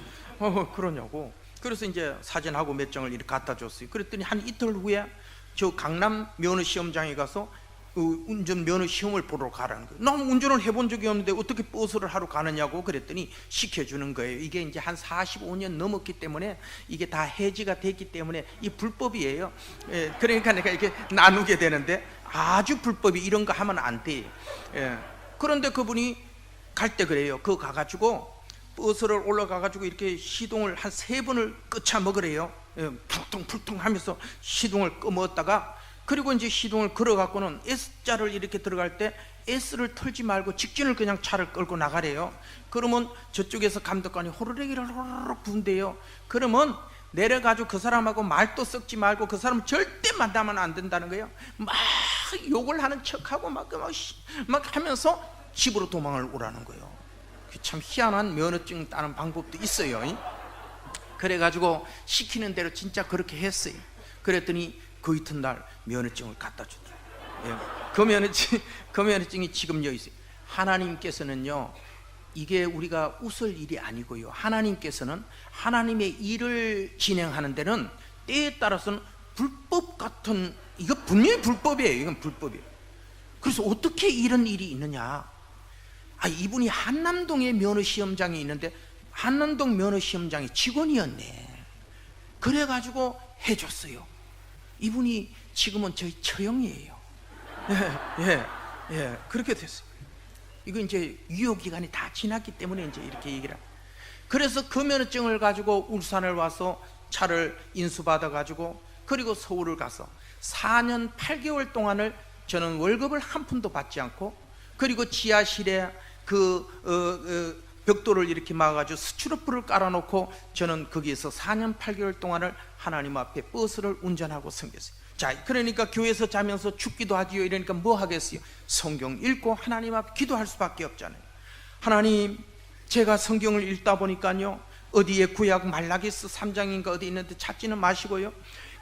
Speaker 1: 그러냐고. 그래서 이제 사진하고 몇 장을 이렇게 갖다 줬어요. 그랬더니 한 이틀 후에 저 강남 면허시험장에 가서 운전 면허 시험을 보러 가라는 거예요. 난 운전을 해본 적이 없는데 어떻게 버스를 하러 가느냐고 그랬더니 시켜주는 거예요. 이게 이제 한 45년 넘었기 때문에 이게 다 해지가 됐기 때문에 이 불법이에요. 그러니까 내가 이렇게 나누게 되는데 아주 불법이 이런 거 하면 안 돼. 그런데 그분이 갈 때 그래요. 그거 가가지고 버스를 올라가가지고 이렇게 시동을 한 3번을 끄차 먹으래요. 푹퉁푹퉁 하면서 시동을 꺼먹었다가, 그리고 이제 시동을 걸어갖고는 S자를 이렇게 들어갈 때 S를 털지 말고 직진을 그냥 차를 끌고 나가래요. 그러면 저쪽에서 감독관이 호루라기를 호루룩 분대요. 그러면 내려가지고 그 사람하고 말도 섞지 말고 그 사람 절대 만나면 안 된다는 거예요. 막 욕을 하는 척하고 막 하면서 집으로 도망을 오라는 거예요. 참 희한한 면허증 따는 방법도 있어요. 그래가지고 시키는 대로 진짜 그렇게 했어요. 그랬더니 그 이튿날 면허증을 갖다 주더라고요. 그 면허증이 지금 여기 있어요. 하나님께서는요, 이게 우리가 웃을 일이 아니고요, 하나님께서는 하나님의 일을 진행하는 데는 때에 따라서는 불법 같은, 이거 분명히 불법이에요. 이건 불법이에요. 그래서 어떻게 이런 일이 있느냐? 이분이 한남동에 면허시험장이 있는데 한남동 면허시험장의 직원이었네. 그래가지고 해줬어요. 이분이 지금은 저희 처형이에요. 그렇게 됐어요. 이거 이제 유효기간이 다 지났기 때문에 이제 이렇게 얘기를 합니다. 그래서 그 면허증을 가지고 울산을 와서 차를 인수받아가지고 그리고 서울을 가서 4년 8개월 동안을 저는 월급을 한 푼도 받지 않고, 그리고 지하실에 벽돌을 이렇게 막아가지고 스티로폼을 깔아놓고 저는 거기에서 4년 8개월 동안을 하나님 앞에 버스를 운전하고 섬겼어요. 자, 그러니까 교회에서 자면서 죽기도 하지요. 이러니까 뭐 하겠어요? 성경 읽고 하나님 앞에 기도할 수밖에 없잖아요. 하나님, 제가 성경을 읽다 보니까요, 어디에 구약 말라기스 3장인가 어디 있는데 찾지는 마시고요,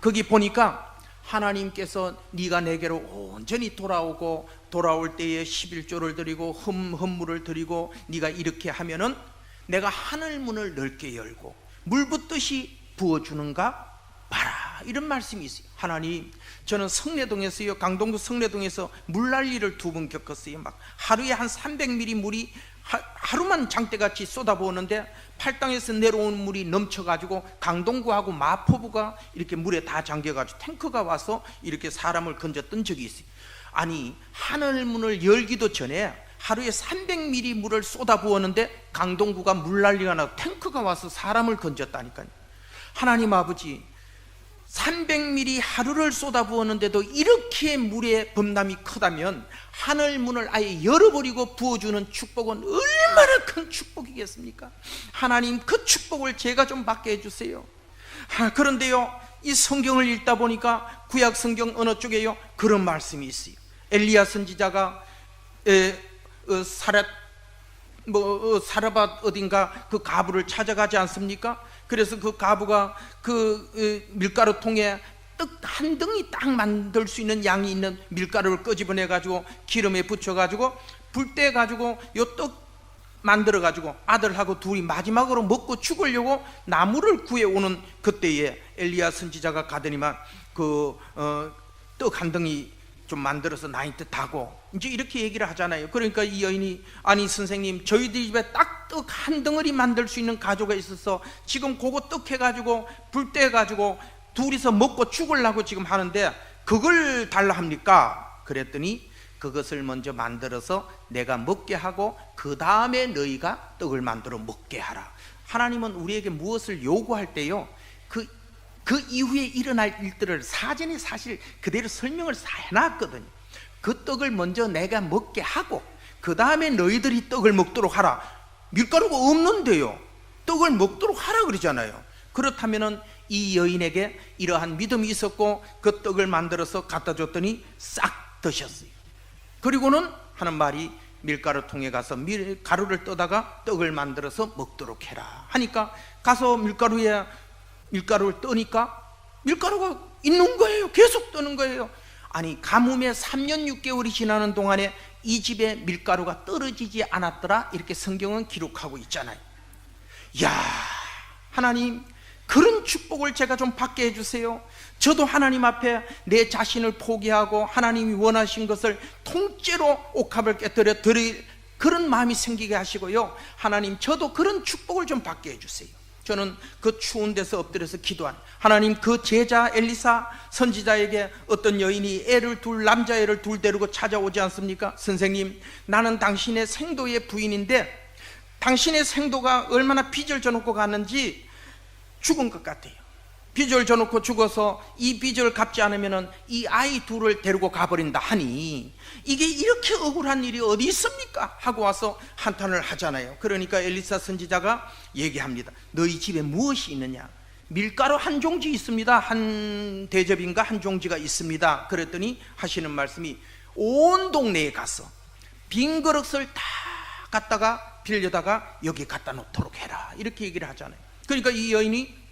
Speaker 1: 거기 보니까 하나님께서 네가 내게로 온전히 돌아오고 돌아올 때에 11조를 드리고 헌물을 드리고 네가 이렇게 하면은 내가 하늘 문을 넓게 열고 물 붓듯이 부어주는가 봐라, 이런 말씀이 있어요. 하나님, 저는 성내동에서요, 강동구 성내동에서 물난리를 2번 겪었어요. 막 하루에 한 300ml 물이 하루만 장대같이 쏟아부었는데 팔당에서 내려오는 물이 넘쳐가지고 강동구하고 마포구가 이렇게 물에 다 잠겨가지고 탱크가 와서 이렇게 사람을 건졌던 적이 있어요. 아니, 하늘문을 열기도 전에 하루에 300ml 물을 쏟아부었는데 강동구가 물난리가 나고 탱크가 와서 사람을 건졌다니까요. 하나님 아버지, 300ml 하루를 쏟아부었는데도 이렇게 물의 범람이 크다면 하늘문을 아예 열어버리고 부어주는 축복은 얼마나 큰 축복이겠습니까? 하나님, 그 축복을 제가 좀 받게 해주세요. 그런데요, 이 성경을 읽다 보니까 구약 성경 어느 쪽에요 그런 말씀이 있어요. 엘리야 선지자가 사라밧 어딘가 그 가부를 찾아가지 않습니까? 그래서 그 가부가 그 밀가루 통에 떡 한 덩이 딱 만들 수 있는 양이 있는 밀가루를 끄집어내 가지고 기름에 붙여 가지고 불 때 가지고 요 떡 만들어 가지고 아들하고 둘이 마지막으로 먹고 죽으려고 나무를 구해 오는 그때에 엘리야 선지자가 가더니만 그 떡 한 덩이 좀 만들어서 나인 듯하고 이제 이렇게 얘기를 하잖아요. 그러니까 이 여인이, 아니 선생님, 저희들 집에 딱 떡 한 덩어리 만들 수 있는 가조가 있어서 지금 그거 떡 해가지고 불 때 가지고 둘이서 먹고 죽으려고 지금 하는데 그걸 달라 합니까? 그랬더니 그것을 먼저 만들어서 내가 먹게 하고 그 다음에 너희가 떡을 만들어 먹게 하라. 하나님은 우리에게 무엇을 요구할 때요, 그 이후에 일어날 일들을 사전에 사실 그대로 설명을 다 해놨거든요. 그 떡을 먼저 내가 먹게 하고 그 다음에 너희들이 떡을 먹도록 하라. 밀가루가 없는데요 떡을 먹도록 하라 그러잖아요. 그렇다면은 이 여인에게 이러한 믿음이 있었고 그 떡을 만들어서 갖다 줬더니 싹 드셨어요. 그리고는 하는 말이 밀가루 통에 가서 밀가루를 떠다가 떡을 만들어서 먹도록 해라 하니까 가서 밀가루를 떠니까 밀가루가 있는 거예요. 계속 떠는 거예요. 아니, 가뭄에 3년 6개월이 지나는 동안에 이 집에 밀가루가 떨어지지 않았더라, 이렇게 성경은 기록하고 있잖아요. 야, 하나님, 그런 축복을 제가 좀 받게 해주세요. 저도 하나님 앞에 내 자신을 포기하고 하나님이 원하신 것을 통째로 옥합을 깨뜨려 드릴 그런 마음이 생기게 하시고요, 하나님, 저도 그런 축복을 좀 받게 해주세요. 저는 그 추운 데서 엎드려서 기도한 하나님, 그 제자 엘리사 선지자에게 어떤 여인이 남자애를 둘 데리고 찾아오지 않습니까? 선생님, 나는 당신의 생도의 부인인데 당신의 생도가 얼마나 빚을 져놓고 갔는지 죽은 것 같아요. 빚을 져놓고 죽어서 이 빚을 갚지 않으면 이 아이 둘을 데리고 가버린다 하니 이게 이렇게 억울한 일이 어디 있습니까? 하고 와서 한탄을 하잖아요. 그러니까 엘리사 선지자가 얘기합니다. 너희 집에 무엇이 있느냐? 밀가루 한 종지 있습니다. 한 대접인가 한 종지가 있습니다. 그랬더니 하시는 말씀이 온 동네에 가서 빈 그릇을 다 갖다가 빌려다가 여기 갖다 놓도록 해라, 이렇게 얘기를 하잖아요. 그러니까 이 여인이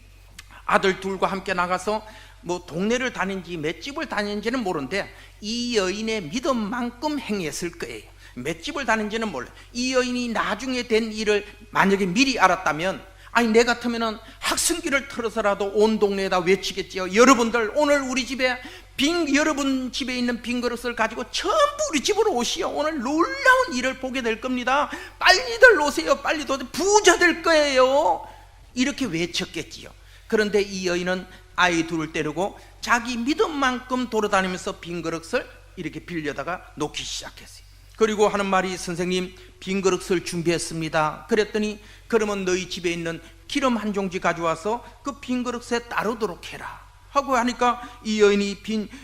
Speaker 1: 아들 둘과 함께 나가서 뭐 동네를 다닌지 맷집을 다닌지는 모르는데 이 여인의 믿음만큼 행했을 거예요. 맷집을 다닌지는 몰라요. 이 여인이 나중에 된 일을 만약에 미리 알았다면, 아니 내 같으면은 학생기를 틀어서라도 온 동네에다 외치겠지요. 여러분들, 오늘 우리 집에 여러분 집에 있는 빈 그릇을 가지고 전부 우리 집으로 오시오. 오늘 놀라운 일을 보게 될 겁니다. 빨리들 오세요. 빨리 부자 될 거예요. 이렇게 외쳤겠지요. 그런데 이 여인은 아이 둘을 데리고 자기 믿음만큼 돌아다니면서 빈 그릇을 이렇게 빌려다가 놓기 시작했어요. 그리고 하는 말이, 선생님, 빈 그릇을 준비했습니다. 그랬더니 그러면 너희 집에 있는 기름 한 종지 가져와서 그 빈 그릇에 따르도록 해라 하고 하니까 이 여인이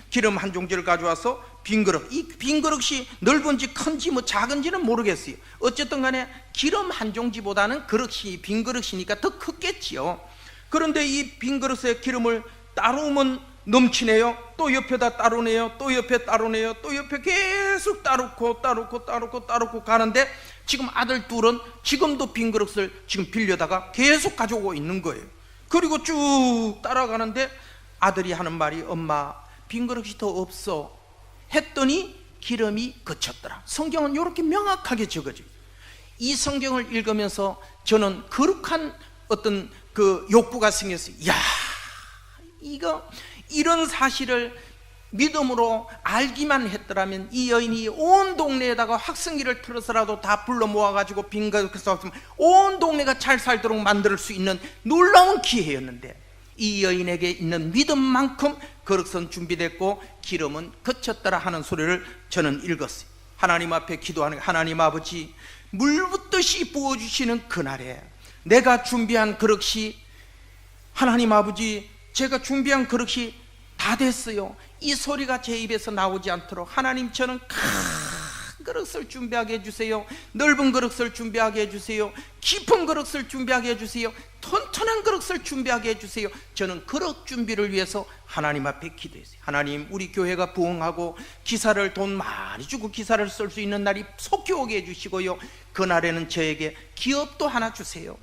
Speaker 1: 기름 한 종지를 가져와서 빈 그릇, 이 빈 그릇이 넓은지 큰지 뭐 작은지는 모르겠어요. 어쨌든 간에 기름 한 종지보다는 그릇이 빈 그릇이니까 더 크겠지요. 그런데 이 빈 그릇에 기름을 따르면 넘치네요. 또 옆에다 따르네요. 또 옆에 따르네요. 또 옆에 계속 따르고 가는데 지금 아들 둘은 지금도 빈 그릇을 지금 빌려다가 계속 가져오고 있는 거예요. 그리고 쭉 따라가는데 아들이 하는 말이, 엄마, 빈 그릇이 더 없어 했더니 기름이 그쳤더라. 성경은 이렇게 명확하게 적어져요. 이 성경을 읽으면서 저는 거룩한 어떤 그 욕구가 생겼어요. 야, 이런 사실을 믿음으로 알기만 했더라면 이 여인이 온 동네에다가 확성기를 틀어서라도 다 불러 모아가지고 빈것에서 온 동네가 잘 살도록 만들 수 있는 놀라운 기회였는데, 이 여인에게 있는 믿음만큼 거룩선 준비됐고 기름은 그쳤더라 하는 소리를 저는 읽었어요. 하나님 앞에 기도하는, 하나님 아버지, 물 붓듯이 부어주시는 그날에 내가 준비한 그릇이, 하나님 아버지, 제가 준비한 그릇이 다 됐어요. 이 소리가 제 입에서 나오지 않도록 하나님, 저는 큰 그릇을 준비하게 해주세요. 넓은 그릇을 준비하게 해주세요. 깊은 그릇을 준비하게 해주세요. 튼튼한 그릇을 준비하게 해주세요. 저는 그릇 준비를 위해서 하나님 앞에 기도했어요. 하나님, 우리 교회가 부흥하고 기사를 돈 많이 주고 기사를 쓸 수 있는 날이 속히 오게 해주시고요, 그날에는 저에게 기업도 하나 주세요.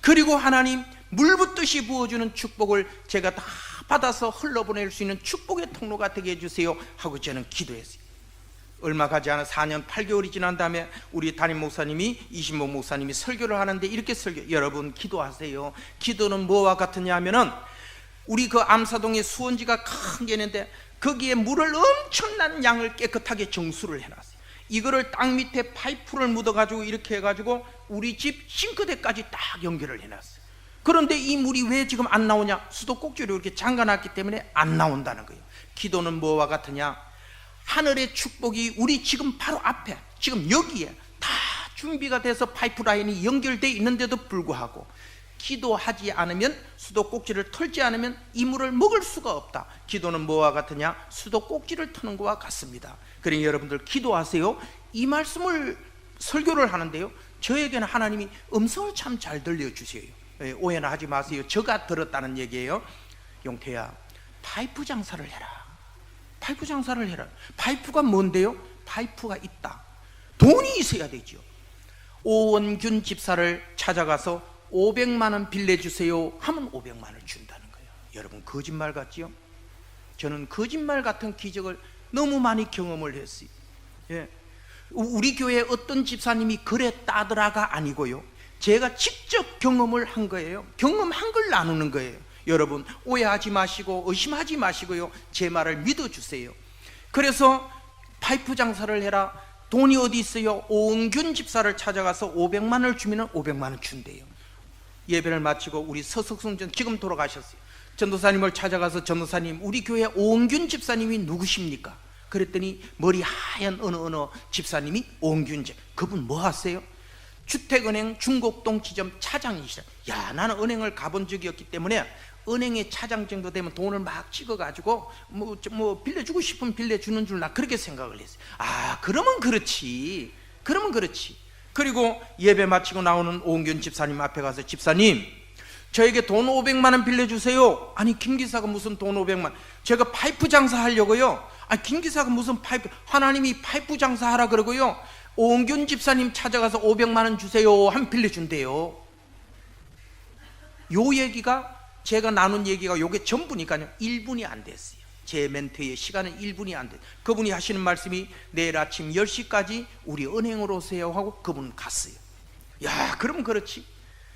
Speaker 1: 그리고 하나님, 물 붓듯이 부어주는 축복을 제가 다 받아서 흘러보낼 수 있는 축복의 통로가 되게 해주세요 하고 저는 기도했어요. 얼마 가지 않아 4년 8개월이 지난 다음에 우리 담임 목사님이, 이신모 목사님이 설교를 하는데 이렇게 여러분 기도하세요. 기도는 뭐와 같으냐 하면은, 우리 그 암사동에 수원지가 큰 게 있는데 거기에 물을 엄청난 양을 깨끗하게 정수를 해놨어요. 이거를 땅 밑에 파이프를 묻어가지고 이렇게 해가지고 우리 집 싱크대까지 딱 연결을 해놨어요. 그런데 이 물이 왜 지금 안 나오냐? 수도꼭지로 이렇게 잠가놨기 때문에 안 나온다는 거예요. 기도는 뭐와 같으냐? 하늘의 축복이 우리 지금 바로 앞에, 지금 여기에 다 준비가 돼서 파이프라인이 연결되어 있는데도 불구하고 기도하지 않으면, 수도꼭지를 털지 않으면 이 물을 먹을 수가 없다. 기도는 뭐와 같으냐? 수도꼭지를 터는 것과 같습니다. 그러니 여러분들 기도하세요. 이 말씀을 설교를 하는데요, 저에게는 하나님이 음성을 참 잘 들려주세요. 오해는 하지 마세요. 저가 들었다는 얘기예요. 용태야, 파이프 장사를 해라. 파이프 장사를 해라. 파이프가 뭔데요? 파이프가 있다. 돈이 있어야 되죠. 오원균 집사를 찾아가서 500만 원 빌려주세요 하면 500만 원을 준다는 거예요. 여러분, 거짓말 같지요? 저는 거짓말 같은 기적을 너무 많이 경험을 했어요. 예. 우리 교회에 어떤 집사님이 그랬다더라가 아니고요, 제가 직접 경험을 한 거예요. 경험한 걸 나누는 거예요. 여러분, 오해하지 마시고 의심하지 마시고요, 제 말을 믿어주세요. 그래서 파이프 장사를 해라. 돈이 어디 있어요? 오은균 집사를 찾아가서 500만 원을 주면 500만 원 준대요. 예배를 마치고 우리 서석순 전, 지금 돌아가셨어요, 전도사님을 찾아가서, 전도사님, 우리 교회 오은균 집사님이 누구십니까? 그랬더니 머리 하얀 어느 집사님이 오은균 집, 그분 뭐 하세요? 주택은행 중곡동 지점 차장이시라. 야, 나는 은행을 가본 적이 없기 때문에 은행에 차장 정도 되면 돈을 막 찍어가지고 뭐 빌려주고 싶으면 빌려주는 줄 나 그렇게 생각을 했어요. 아, 그러면 그렇지. 그리고 예배 마치고 나오는 오은균 집사님 앞에 가서, 집사님, 저에게 돈 500만 원 빌려주세요. 아니, 김 기사가 무슨 돈 500만, 제가 파이프 장사 하려고요. 아니, 김 기사가 무슨 파이프, 하나님이 파이프 장사 하라 그러고요, 오은균 집사님 찾아가서 500만 원 주세요 하면 빌려준대요. 요 얘기가, 제가 나눈 얘기가 요게 전부니까요, 1분이 안 됐어요. 제 멘트의 시간은 1분이 안 됐어요. 그분이 하시는 말씀이 내일 아침 10시까지 우리 은행으로 오세요 하고 그분 갔어요. 야, 그럼 그렇지.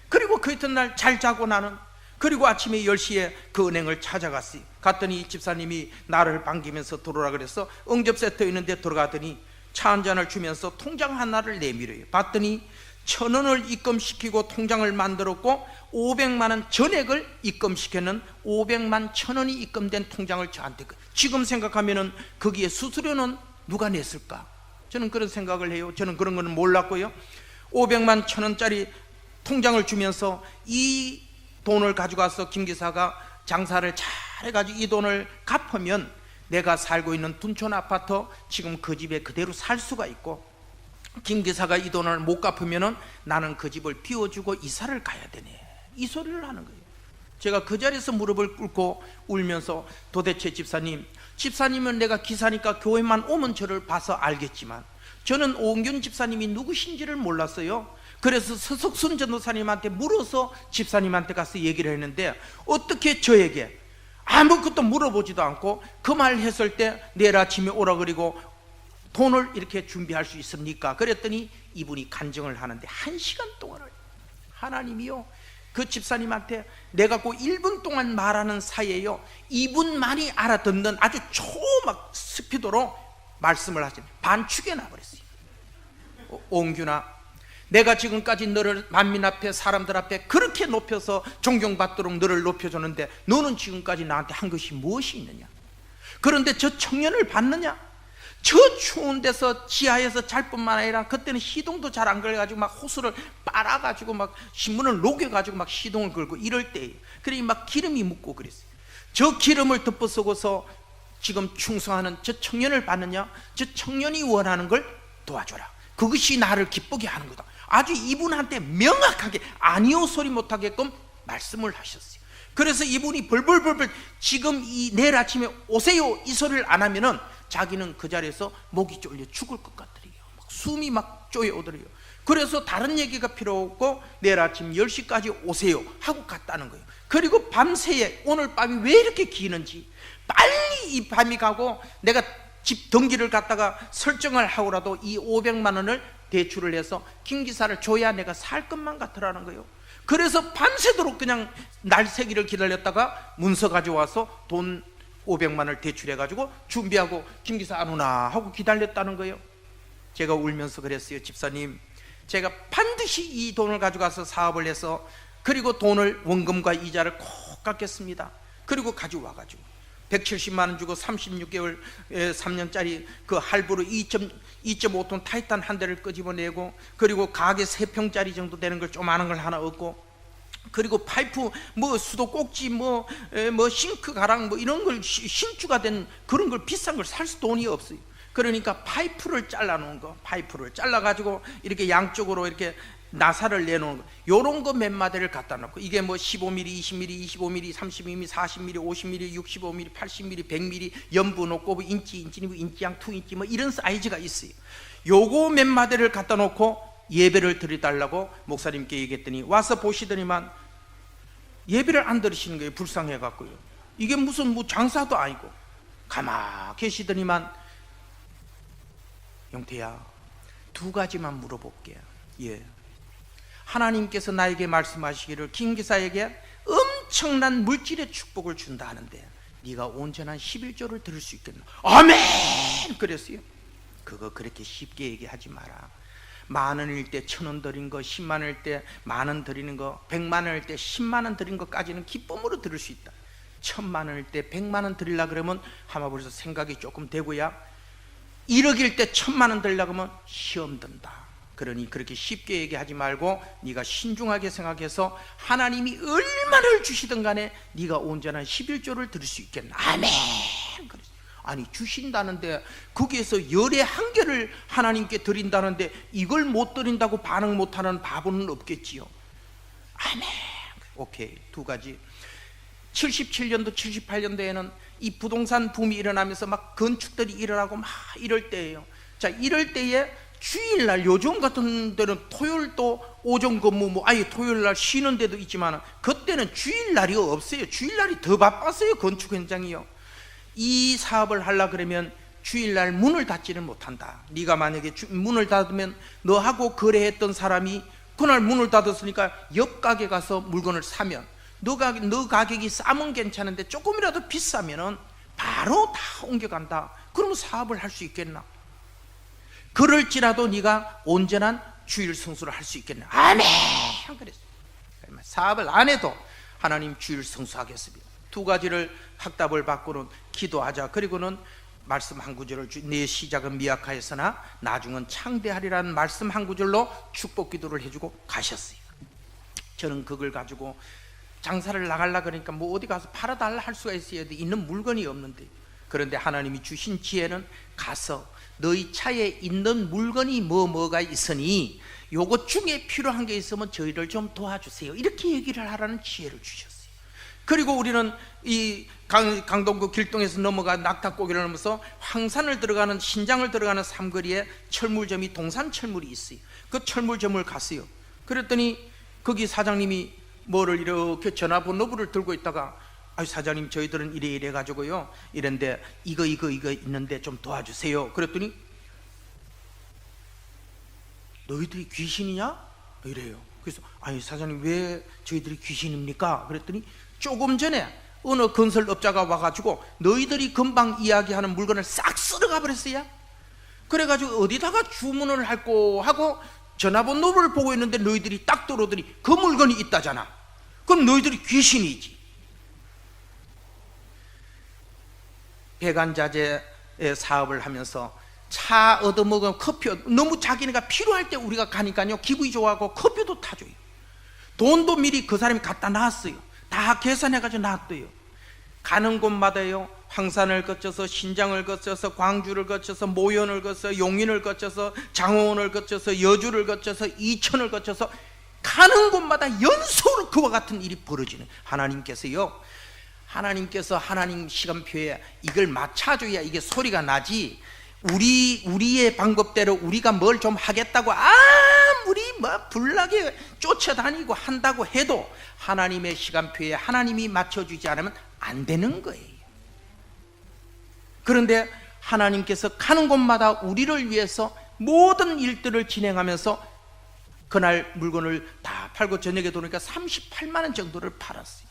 Speaker 1: 그리고 그 이튿날 잘 자고 나는, 그리고 아침에 10시에 그 은행을 찾아갔어요. 갔더니 집사님이 나를 반기면서 들어오라 그래서 응접 세트 있는데 들어가더니 차 한 잔을 주면서 통장 하나를 내밀어요. 봤더니 1,000원을 입금시키고 통장을 만들었고 500만 원 전액을 입금시켰는 500만 1,000원이 입금된 통장을 저한테, 지금 생각하면은 거기에 수수료는 누가 냈을까? 저는 그런 생각을 해요. 저는 그런 거는 몰랐고요, 500만 1,000원짜리 통장을 주면서 이 돈을 가져가서 김 기사가 장사를 잘 해가지고 이 돈을 갚으면 내가 살고 있는 둔촌 아파트 지금 그 집에 그대로 살 수가 있고, 김 기사가 이 돈을 못 갚으면 나는 그 집을 비워주고 이사를 가야 되네, 이 소리를 하는 거예요. 제가 그 자리에서 무릎을 꿇고 울면서, 도대체 집사님은 내가 기사니까 교회만 오면 저를 봐서 알겠지만 저는 오은균 집사님이 누구신지를 몰랐어요. 그래서 서석순 전도사님한테 물어서 집사님한테 가서 얘기를 했는데, 어떻게 저에게 아무것도 물어보지도 않고 그 말 했을 때 내일 아침에 오라 그리고 돈을 이렇게 준비할 수 있습니까? 그랬더니 이분이 간증을 하는데 1시간 동안을, 하나님이요, 그 집사님한테 내가 그 1분 동안 말하는 사이에요, 이분만이 알아듣는 아주 초막 스피드로 말씀을 하시네. 반축에 나버렸어요. 옹균아, 내가 지금까지 너를 만민 앞에 사람들 앞에 그렇게 높여서 존경받도록 너를 높여줬는데 너는 지금까지 나한테 한 것이 무엇이 있느냐? 그런데 저 청년을 봤느냐? 저 추운 데서 지하에서 잘 뿐만 아니라 그때는 시동도 잘 안 걸려가지고 막 호수를 빨아가지고 막 신문을 녹여가지고 막 시동을 걸고 이럴 때예요. 그러니 막 기름이 묻고 그랬어요. 저 기름을 덮어쓰고서 지금 충성하는 저 청년을 봤느냐? 저 청년이 원하는 걸 도와줘라. 그것이 나를 기쁘게 하는 거다. 아주 이분한테 명확하게 아니요 소리 못하게끔 말씀을 하셨어요. 그래서 이분이 벌벌벌벌 지금 내일 아침에 오세요 이 소리를 안 하면은 자기는 그 자리에서 목이 졸려 죽을 것 같더래요. 막 숨이 막 쪼여오더래요. 그래서 다른 얘기가 필요 없고 내일 아침 10시까지 오세요 하고 갔다는 거예요. 그리고 밤새에 오늘 밤이 왜 이렇게 기는지 빨리 이 밤이 가고 내가 집 등기를 갖다가 설정을 하고라도 이 500만 원을 대출을 해서 김 기사를 줘야 내가 살 것만 같으라는 거예요. 그래서 밤새도록 그냥 날새기를 기다렸다가 문서 가져와서 돈 500만 원을 대출해가지고 준비하고 김 기사 안 오나 하고 기다렸다는 거예요. 제가 울면서 그랬어요. 집사님, 제가 반드시 이 돈을 가져가서 사업을 해서 그리고 돈을 원금과 이자를 꼭 갚겠습니다. 그리고 가져와가지고 170만 원 주고 36개월 3년짜리 그 할부로 2.5톤 타이탄 한 대를 끄집어내고 그리고 가게 3평짜리 정도 되는 걸 조그마한 걸 하나 얻고 그리고 파이프 뭐 수도 꼭지 뭐 싱크 가랑 뭐 이런 걸 신주가 된 그런 걸 비싼 걸 살 돈이 없어요. 그러니까 파이프를 잘라 놓은 거, 파이프를 잘라 가지고 이렇게 양쪽으로 이렇게 나사를 내놓은 거, 요런 거 몇 마디를 갖다 놓고 이게 뭐 15mm, 20mm, 25mm, 30mm, 40mm, 50mm, 65mm, 80mm, 100mm 연부 놓고 뭐 인치, 인치양, 2인치 뭐 이런 사이즈가 있어요. 요거 몇 마디를 갖다 놓고 예배를 드려달라고 목사님께 얘기했더니 와서 보시더니만 예배를 안 드리시는 거예요. 불쌍해갖고요. 이게 무슨 뭐 장사도 아니고 가만 계시더니만 영태야, 2가지만 물어볼게. 예. 하나님께서 나에게 말씀하시기를 김 기사에게 엄청난 물질의 축복을 준다 하는데 네가 온전한 11조를 들을 수 있겠나? 아멘! 그랬어요. 그거 그렇게 쉽게 얘기하지 마라. 10,000원일 때 1,000원 드린 거, 10만 원일 때 10,000원 드리는 거, 100만 원일 때 10만 원 드린 것까지는 기쁨으로 들을 수 있다. 1,000만 원일 때 100만 원 드리려 그러면 하마버려서 생각이 조금 되고야 1억일 때 1,000만 원 드리려고 하면 시험 든다. 그러니 그렇게 쉽게 얘기하지 말고 네가 신중하게 생각해서 하나님이 얼마를 주시든 간에 네가 온전한 11조를 들을 수 있겠나? 아멘. 아니 주신다는데 거기에서 열의 한 개를 하나님께 드린다는데 이걸 못 드린다고 반응 못하는 바보는 없겠지요. 아멘. 오케이. 2가지. 77년도 78년도에는 이 부동산 붐이 일어나면서 막 건축들이 일어나고 막 이럴 때예요. 자, 이럴 때에 주일날 요즘 같은 데는 토요일도 오전 근무 뭐 아예 토요일날 쉬는 데도 있지만 그때는 주일날이 없어요. 주일날이 더 바빴어요. 건축 현장이요. 이 사업을 하려 그러면 주일날 문을 닫지는 못한다. 네가 만약에 문을 닫으면 너하고 거래했던 사람이 그날 문을 닫았으니까 옆 가게 가서 물건을 사면 너 가격이 싸면 괜찮은데 조금이라도 비싸면은 바로 다 옮겨간다. 그러면 사업을 할 수 있겠나? 그럴지라도 네가 온전한 주일 성수를 할 수 있겠나? 아멘. 그랬어요. 사업을 안 해도 하나님 주일 성수하겠습니다. 2가지를 확답을 받고는 기도하자. 그리고는 말씀 한 구절을 내 시작은 미약하였으나 나중은 창대하리라는 말씀 한 구절로 축복 기도를 해주고 가셨어요. 저는 그걸 가지고 장사를 나가려 그러니까 뭐 어디 가서 팔아달라 할 수가 있어야 돼. 있는 물건이 없는데. 그런데 하나님이 주신 지혜는 가서 너희 차에 있는 물건이 뭐가 있으니 요것 중에 필요한 게 있으면 저희를 좀 도와주세요. 이렇게 얘기를 하라는 지혜를 주셨어요. 그리고 우리는 이 강동구 길동에서 넘어가 낙타고개를 넘어서 황산을 들어가는 신장을 들어가는 삼거리에 철물점이 동산철물이 있어요. 그 철물점을 갔어요. 그랬더니 거기 사장님이 뭐를 이렇게 전화번호부를 들고 있다가 아유 사장님 저희들은 이래 가지고요 이런데 이거 있는데 좀 도와주세요. 그랬더니 너희들이 귀신이냐? 이래요. 그래서 아니 사장님 왜 저희들이 귀신입니까? 그랬더니 조금 전에 어느 건설업자가 와가지고 너희들이 금방 이야기하는 물건을 싹 쓸어가 버렸어요. 그래가지고 어디다가 주문을 할고 하고 전화번호를 보고 있는데 너희들이 딱 들어오더니 그 물건이 있다잖아. 그럼 너희들이 귀신이지. 배관자재 사업을 하면서 차 얻어먹으면 커피 너무 자기네가 필요할 때 우리가 가니까요 기분이 좋아하고 커피도 타줘요. 돈도 미리 그 사람이 갖다 놨어요. 다 계산해가지고 놨어요. 가는 곳마다요 황산을 거쳐서 신장을 거쳐서 광주를 거쳐서 모연을 거쳐서 용인을 거쳐서 장호원을 거쳐서 여주를 거쳐서 이천을 거쳐서 가는 곳마다 연속으로 그와 같은 일이 벌어지는 하나님께서요. 하나님께서 하나님 시간표에 이걸 맞춰줘야 이게 소리가 나지. 우리의 방법대로 우리가 뭘 좀 하겠다고 아무리 불나게 쫓아다니고 한다고 해도 하나님의 시간표에 하나님이 맞춰주지 않으면 안 되는 거예요. 그런데 하나님께서 가는 곳마다 우리를 위해서 모든 일들을 진행하면서 그날 물건을 다 팔고 저녁에 돌아오니까 38만 원 정도를 팔았어요.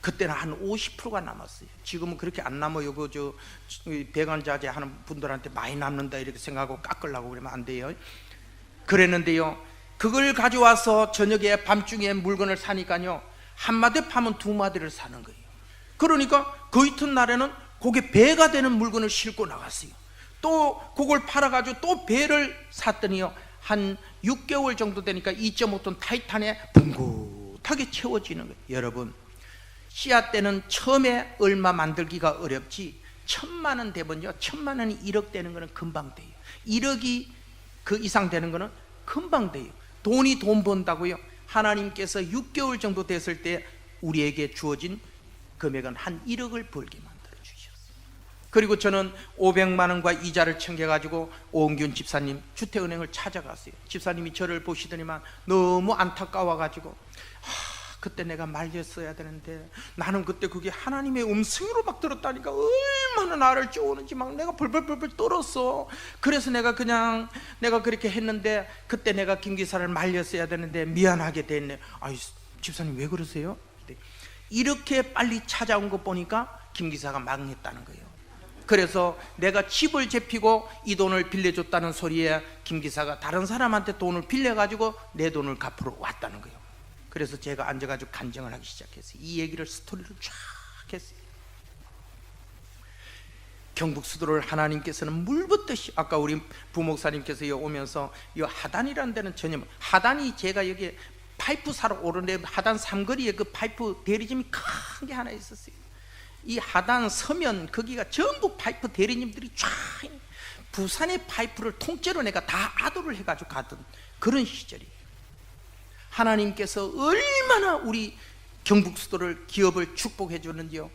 Speaker 1: 그때는 한 50%가 남았어요. 지금은 그렇게 안 남아요. 배관자재 하는 분들한테 많이 남는다 이렇게 생각하고 깎으려고 그러면 안 돼요. 그랬는데요 그걸 가져와서 저녁에 밤중에 물건을 사니까요 한 마디 파면 두 마디를 사는 거예요. 그러니까 그 이튿날에는 그게 배가 되는 물건을 싣고 나갔어요. 또 그걸 팔아가지고 또 배를 샀더니요 한 6개월 정도 되니까 2.5톤 타이탄에 붕긋하게 채워지는 거예요. 여러분 씨앗 때는 처음에 얼마 만들기가 어렵지 1,000만 원 되면요 1,000만 원이 1억 되는 거는 금방 돼요. 1억이 그 이상 되는 거는 금방 돼요. 돈이 돈 번다고요. 하나님께서 6개월 정도 됐을 때 우리에게 주어진 금액은 한 1억을 벌게 만들어 주셨어요. 그리고 저는 500만 원과 이자를 챙겨가지고 오은균 집사님 주택은행을 찾아갔어요. 집사님이 저를 보시더니만 너무 안타까워가지고 그때 내가 말렸어야 되는데 나는 그때 그게 하나님의 음성으로 막 들었다니까 얼마나 나를 쪼우는지 막 내가 벌벌벌벌 떨었어. 그래서 내가 그렇게 했는데 그때 내가 김기사를 말렸어야 되는데 미안하게 됐네. 아이 집사님 왜 그러세요? 이렇게 빨리 찾아온 거 보니까 김기사가 망했다는 거예요. 그래서 내가 집을 제피고 이 돈을 빌려줬다는 소리에 김기사가 다른 사람한테 돈을 빌려가지고 내 돈을 갚으러 왔다는 거예요. 그래서 제가 앉아가지고 간증을 하기 시작했어요. 이 얘기를 스토리를 쫙 했어요. 경북수도를 하나님께서는 물붓듯이 아까 우리 부목사님께서 오면서 이 하단이라는 데는 전혀 하단이 제가 여기 파이프 사러 오는데 하단 삼거리에 그 파이프 대리점이 큰 게 하나 있었어요. 이 하단 서면 거기가 전부 파이프 대리님들이 쫙 부산의 파이프를 통째로 내가 다 아도를 해가지고 가던 그런 시절이에요. 하나님께서 얼마나 우리 경북수도를 기업을 축복해 주는지요.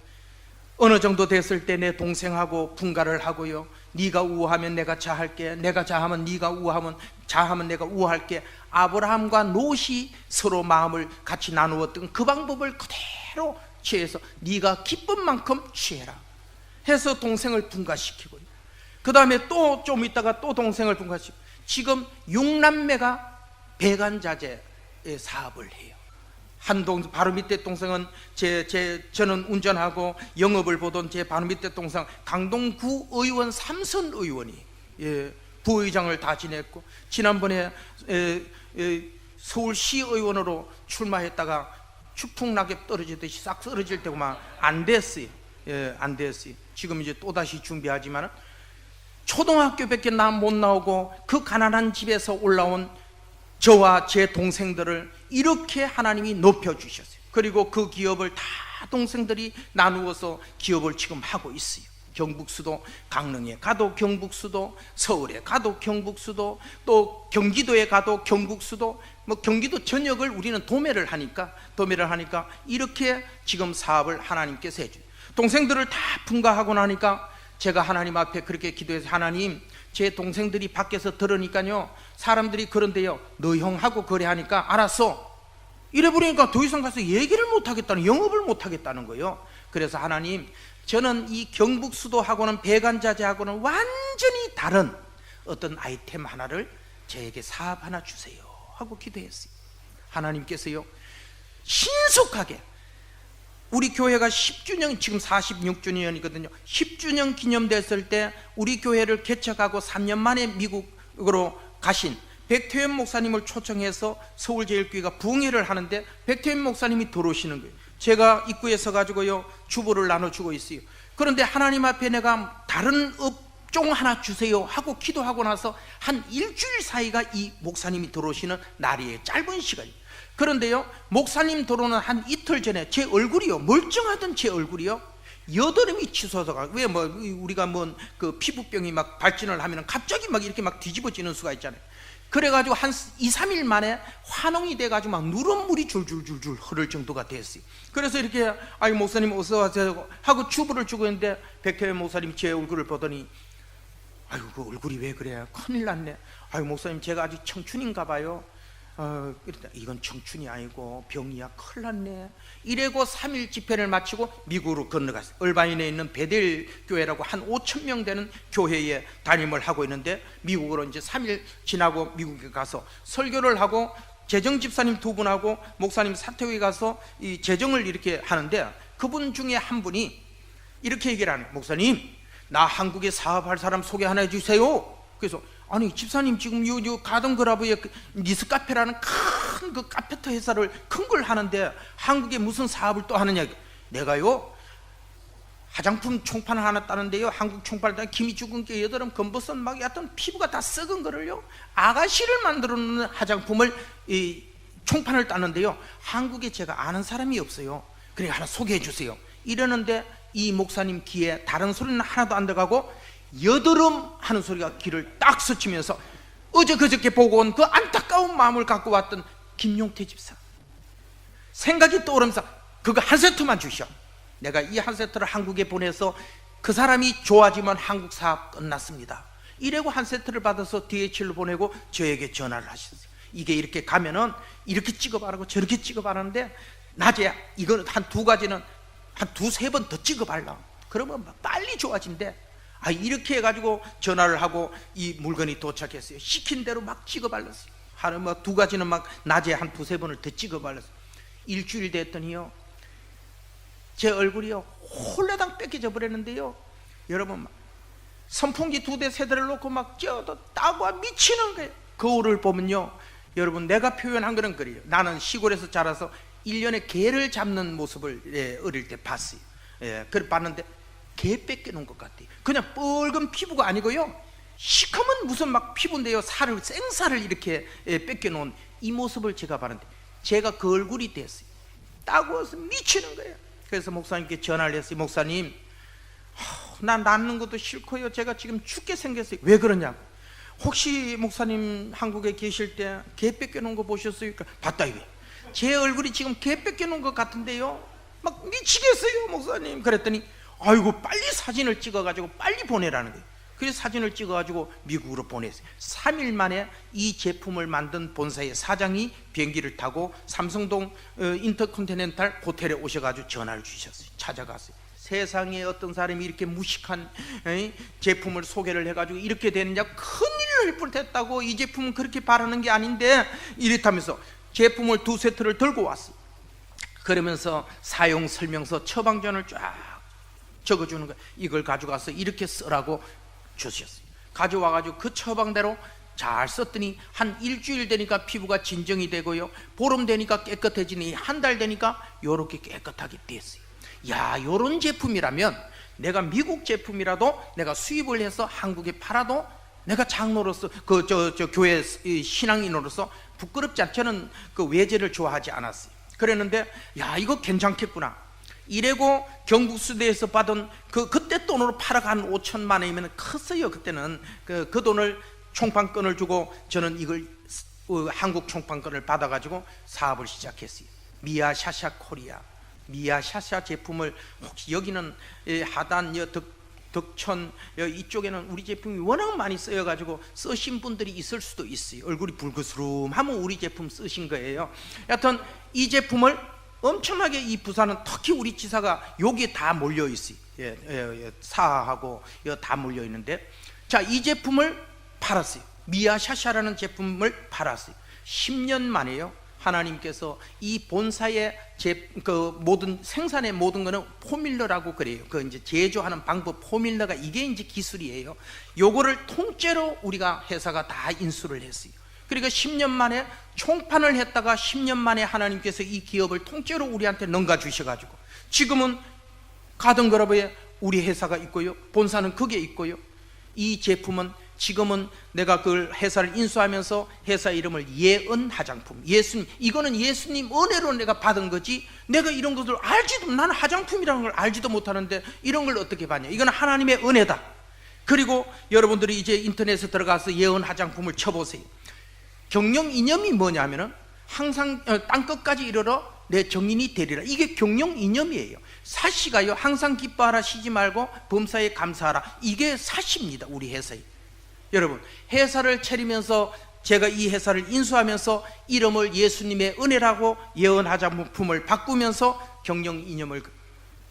Speaker 1: 어느 정도 됐을 때 내 동생하고 분가를 하고요. 네가 우하면 내가 자할게, 내가 자하면 네가 우하면 자하면 내가 우할게. 아브라함과 롯이 서로 마음을 같이 나누었던 그 방법을 그대로 취해서 네가 기쁜 만큼 취해라 해서 동생을 분가시키고요. 그 다음에 또 좀 있다가 또 동생을 분가시키고 지금 6남매가 배관자재 사업을 해요. 바로 밑에 동생은 저는 운전하고 영업을 보던 제 바로 밑에 동생 강동구 의원 삼선 의원이 부의장을 다 지냈고 지난번에 서울시 의원으로 출마했다가 추풍낙엽 떨어지듯이 싹 떨어질 때고만 안 됐어요. 안 됐어요. 지금 이제 또다시 준비하지만 초등학교밖에 못 나오고 그 가난한 집에서 올라온 저와 제 동생들을 이렇게 하나님이 높여주셨어요. 그리고 그 기업을 다 동생들이 나누어서 기업을 지금 하고 있어요. 경북수도 강릉에 가도 경북수도, 서울에 가도 경북수도, 또 경기도에 가도 경북수도, 경기도 전역을 우리는 도매를 하니까 이렇게 지금 사업을 하나님께서 해줘요. 동생들을 다 분가하고 나니까 제가 하나님 앞에 그렇게 기도해서 하나님 제 동생들이 밖에서 들으니까요 사람들이 그런데요 너 형하고 거래하니까 알았어 이래버리니까 더 이상 가서 얘기를 못하겠다는, 영업을 못하겠다는 거예요. 그래서 하나님 저는 이 경북수도하고는 배관자재하고는 완전히 다른 어떤 아이템 하나를 저에게 사업 하나 주세요 하고 기도했어요. 하나님께서요 신속하게 우리 교회가 10주년, 지금 46주년이거든요 10주년 기념됐을 때 우리 교회를 개척하고 3년 만에 미국으로 가신 백태현 목사님을 초청해서 서울제일교회가 부흥회를 하는데 백태현 목사님이 들어오시는 거예요. 제가 입구에 서가지고요 주보를 나눠주고 있어요. 그런데 하나님 앞에 내가 다른 업종 하나 주세요 하고 기도하고 나서 한 일주일 사이가 이 목사님이 들어오시는 날이에요. 짧은 시간이에요. 그런데요 목사님 들어오는 한 이틀 전에 제 얼굴이요 멀쩡하던 제 얼굴이요 여드름이 치솟아가 왜 뭐 우리가 뭐 그 피부병이 막 발진을 하면 갑자기 막 이렇게 막 뒤집어지는 수가 있잖아요. 그래가지고 한 2, 3일 만에 환홍이 돼가지고 막 누런물이 줄줄줄줄 흐를 정도가 됐어요. 그래서 이렇게 아이 목사님 어서 와세요 하고 주부를 주고 있는데 백태현 목사님 제 얼굴을 보더니 아유 그 얼굴이 왜 그래 큰일 났네. 아유 목사님 제가 아직 청춘인가 봐요. 이건 청춘이 아니고 병이야 큰일 났네. 이래고 3일 집회를 마치고 미국으로 건너갔어요. 얼바인에 있는 베델 교회라고 한 5,000명 되는 교회에 담임을 하고 있는데 미국으로 이제 3일 지나고 미국에 가서 설교를 하고 재정 집사님 두 분하고 목사님 사택에 가서 이 재정을 이렇게 하는데 그분 중에 한 분이 이렇게 얘기를 하는 거예요. 목사님 나 한국에 사업할 사람 소개 하나 해주세요. 그래서 아니 집사님 지금 요 가든 그라브의 니스카페라는 큰 그 카페트 회사를 큰 걸 하는데 한국에 무슨 사업을 또 하느냐. 내가요 화장품 총판을 하나 따는데요 한국 총판을 따는 김이 죽은 게 여드름 검버섯 막 약간 피부가 다 썩은 거를요 아가씨를 만들어 놓는 화장품을 이 총판을 따는데요 한국에 제가 아는 사람이 없어요. 그래 하나 소개해 주세요 이러는데 이 목사님 귀에 다른 소리는 하나도 안 들어가고 여드름 하는 소리가 귀를 딱 스치면서 어제 그저께 보고 온 그 안타까운 마음을 갖고 왔던 김용태 집사 생각이 떠오르면서 그거 한 세트만 주셔. 내가 이 한 세트를 한국에 보내서 그 사람이 좋아지면 한국 사업 끝났습니다. 이래고 한 세트를 받아서 DHL로 보내고 저에게 전화를 하셨어요. 이게 이렇게 가면은 이렇게 찍어바르고 저렇게 찍어바르는데 낮에 이건 한 두 가지는 한 두세 번 더 찍어발라. 그러면 빨리 좋아진대. 이렇게 해가지고 전화를 하고 이 물건이 도착했어요. 시킨 대로 막 찍어발랐어요. 하루 뭐 두 가지는 막 낮에 한 두세 번을 더 찍어발랐어요. 일주일 됐더니요 제 얼굴이요 홀레당 뺏겨져 버렸는데요 여러분 선풍기 2대 3대를 놓고 막 쪄도 따고 미치는 거예요. 거울을 보면요 여러분 내가 표현한 거는 그래요. 나는 시골에서 자라서 1년에 개를 잡는 모습을 어릴 때 봤어요. 그걸 봤는데 개 뺏겨놓은 것 같아요. 그냥 뻘건 피부가 아니고요 시커먼 무슨 막 피부인데요 살을 생살을 이렇게 뺏겨놓은 이 모습을 제가 봤는데 제가 그 얼굴이 됐어요. 따고서 미치는 거예요. 그래서 목사님께 전화를 했어요. 목사님 난 낫는 것도 싫고요 제가 지금 죽게 생겼어요. 왜 그러냐고. 혹시 목사님 한국에 계실 때 개 뺏겨놓은 거 보셨어요? 봤다 이거예요. 제 얼굴이 지금 개 뺏겨놓은 것 같은데요 막 미치겠어요 목사님. 그랬더니 아이고 빨리 사진을 찍어가지고 빨리 보내라는 거예요. 그래서 사진을 찍어가지고 미국으로 보냈어요. 3일 만에 이 제품을 만든 본사의 사장이 비행기를 타고 삼성동 인터컨티넨탈 호텔에 오셔가지고 전화를 주셨어요. 찾아갔어요. 세상에 어떤 사람이 이렇게 무식한 제품을 소개를 해가지고 이렇게 되느냐 큰일을 할 뻔했다고. 이 제품은 그렇게 바라는 게 아닌데 이랬다면서 제품을 2세트를 들고 왔어요. 그러면서 사용 설명서 처방전을 쫙 적어주는 거예요. 이걸 가져가서 이렇게 쓰라고 주셨어요. 가져와가지고 그 처방대로 잘 썼더니 한 일주일 되니까 피부가 진정이 되고요 보름 되니까 깨끗해지니 한 달 되니까 요렇게 깨끗하게 됐어요. 야 요런 제품이라면 내가 미국 제품이라도 내가 수입을 해서 한국에 팔아도 내가 장로로서 교회 신앙인으로서 부끄럽지 않죠. 저는 그 외제를 좋아하지 않았어요. 그랬는데 야 이거 괜찮겠구나. 이래고 경북수대에서 받은 그때 돈으로 팔아간 5천만 원이면 컸어요. 그때는 그 돈을 총판권을 주고 저는 이걸 한국 총판권을 받아가지고 사업을 시작했어요. 미아샤샤 코리아, 미아샤샤 제품을 혹시 여기는 하단 덕천 이쪽에는 우리 제품이 워낙 많이 쓰여가지고 쓰신 분들이 있을 수도 있어요. 얼굴이 붉으스름하면 우리 제품 쓰신 거예요. 여하튼 이 제품을 엄청나게 이 부산은 특히 우리 지사가 여기에 다 몰려 있어요. 사하고 다 몰려 있는데 자 이 제품을 팔았어요. 미아샤샤라는 제품을 팔았어요. 10년 만에요, 하나님께서 이 본사의 그 모든 생산의 모든 거는 포뮬러라고 그래요. 그 이제 제조하는 방법 포뮬러가 이게 이제 기술이에요. 요거를 통째로 우리가 회사가 다 인수를 했어요. 그러니까 10년 만에 총판을 했다가 10년 만에 하나님께서 이 기업을 통째로 우리한테 넘겨 주셔가지고 지금은 가든그룹에 우리 회사가 있고요, 본사는 그게 있고요. 이 제품은 지금은 내가 그 회사를 인수하면서 회사 이름을 예언 화장품, 예수님, 이거는 예수님 은혜로 내가 받은 거지, 내가 이런 것을 알지도, 나는 화장품이라는 걸 알지도 못하는데 이런 걸 어떻게 받냐. 이건 하나님의 은혜다. 그리고 여러분들이 이제 인터넷에 들어가서 예언 화장품을 쳐보세요. 경영 이념이 뭐냐면은 항상 땅끝까지 이르러 내 정인이 되리라. 이게 경영 이념이에요. 사시가요, 항상 기뻐하라, 쉬지 말고 범사에 감사하라. 이게 사시입니다, 우리 회사에. 여러분, 회사를 차리면서 제가 이 회사를 인수하면서 이름을 예수님의 은혜라고 예언 화장품을 바꾸면서 경영 이념을,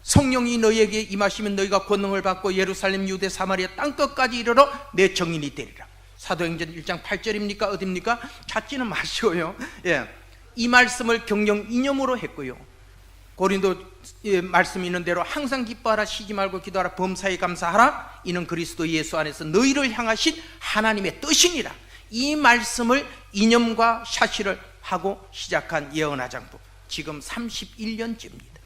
Speaker 1: 성령이 너희에게 임하시면 너희가 권능을 받고 예루살렘, 유대, 사마리아 땅끝까지 이르러 내 정인이 되리라. 사도행전 1장 8절입니까? 어딥니까? 찾지는 마시고요. 예, 이 말씀을 경영 이념으로 했고요. 고린도 말씀이 있는 대로 항상 기뻐하라, 쉬지 말고 기도하라, 범사에 감사하라. 이는 그리스도 예수 안에서 너희를 향하신 하나님의 뜻이니라. 이 말씀을 이념과 샤시를 하고 시작한 예언 화장품, 지금 31년째입니다.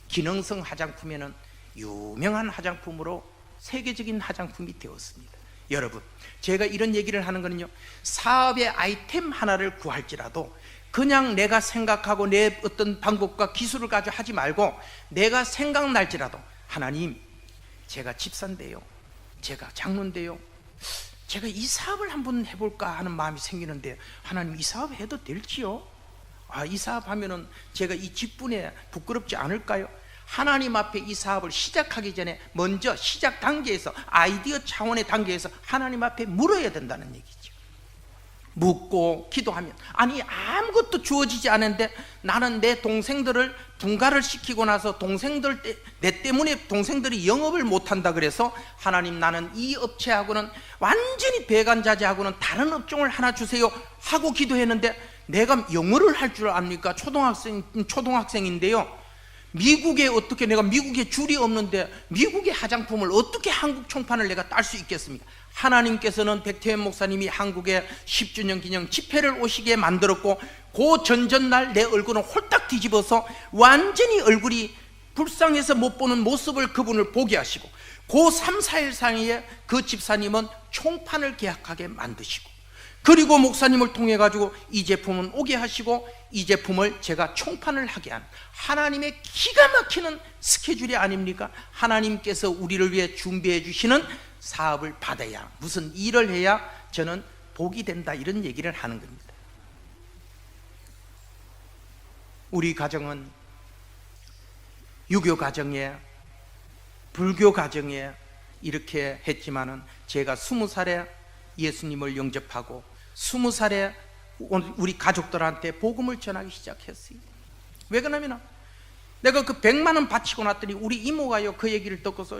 Speaker 1: 기능성 화장품에는 유명한 화장품으로 세계적인 화장품이 되었습니다. 여러분, 제가 이런 얘기를 하는 거는요, 사업의 아이템 하나를 구할지라도 그냥 내가 생각하고 내 어떤 방법과 기술을 가지고 하지 말고, 내가 생각날지라도 하나님, 제가 집사인데요, 제가 장로인데요, 제가 이 사업을 한번 해볼까 하는 마음이 생기는데 하나님, 이 사업 해도 될지요? 이 사업 하면은 제가 이 직분에 부끄럽지 않을까요? 하나님 앞에 이 사업을 시작하기 전에 먼저 시작 단계에서, 아이디어 차원의 단계에서 하나님 앞에 물어야 된다는 얘기죠. 묻고 기도하면, 아니 아무것도 주어지지 않은데 나는 내 동생들을 분가를 시키고 나서 내 때문에 동생들이 영업을 못한다 그래서 하나님, 나는 이 업체하고는 완전히 배관자재하고는 다른 업종을 하나 주세요 하고 기도했는데, 내가 영어를 할 줄 압니까? 초등학생인데요, 미국에 어떻게, 내가 미국에 줄이 없는데 미국의 화장품을 어떻게 한국 총판을 내가 딸 수 있겠습니까? 하나님께서는 백태현 목사님이 한국에 10주년 기념 집회를 오시게 만들었고, 그 전전날 내 얼굴은 홀딱 뒤집어서 완전히 얼굴이 불쌍해서 못 보는 모습을 그분을 보게 하시고, 그 3, 4일 사이에 그 집사님은 총판을 계약하게 만드시고, 그리고 목사님을 통해 가지고 이 제품은 오게 하시고, 이 제품을 제가 총판을 하게 한 하나님의 기가 막히는 스케줄이 아닙니까? 하나님께서 우리를 위해 준비해 주시는 사업을 받아야, 무슨 일을 해야 저는 복이 된다, 이런 얘기를 하는 겁니다. 우리 가정은 유교 가정에, 불교 가정에 이렇게 했지만은, 제가 20살에 예수님을 영접하고 20살에 우리 가족들한테 복음을 전하기 시작했어요. 왜 그러냐면, 내가 그 100만 원 바치고 났더니 우리 이모가요, 그 얘기를 듣고서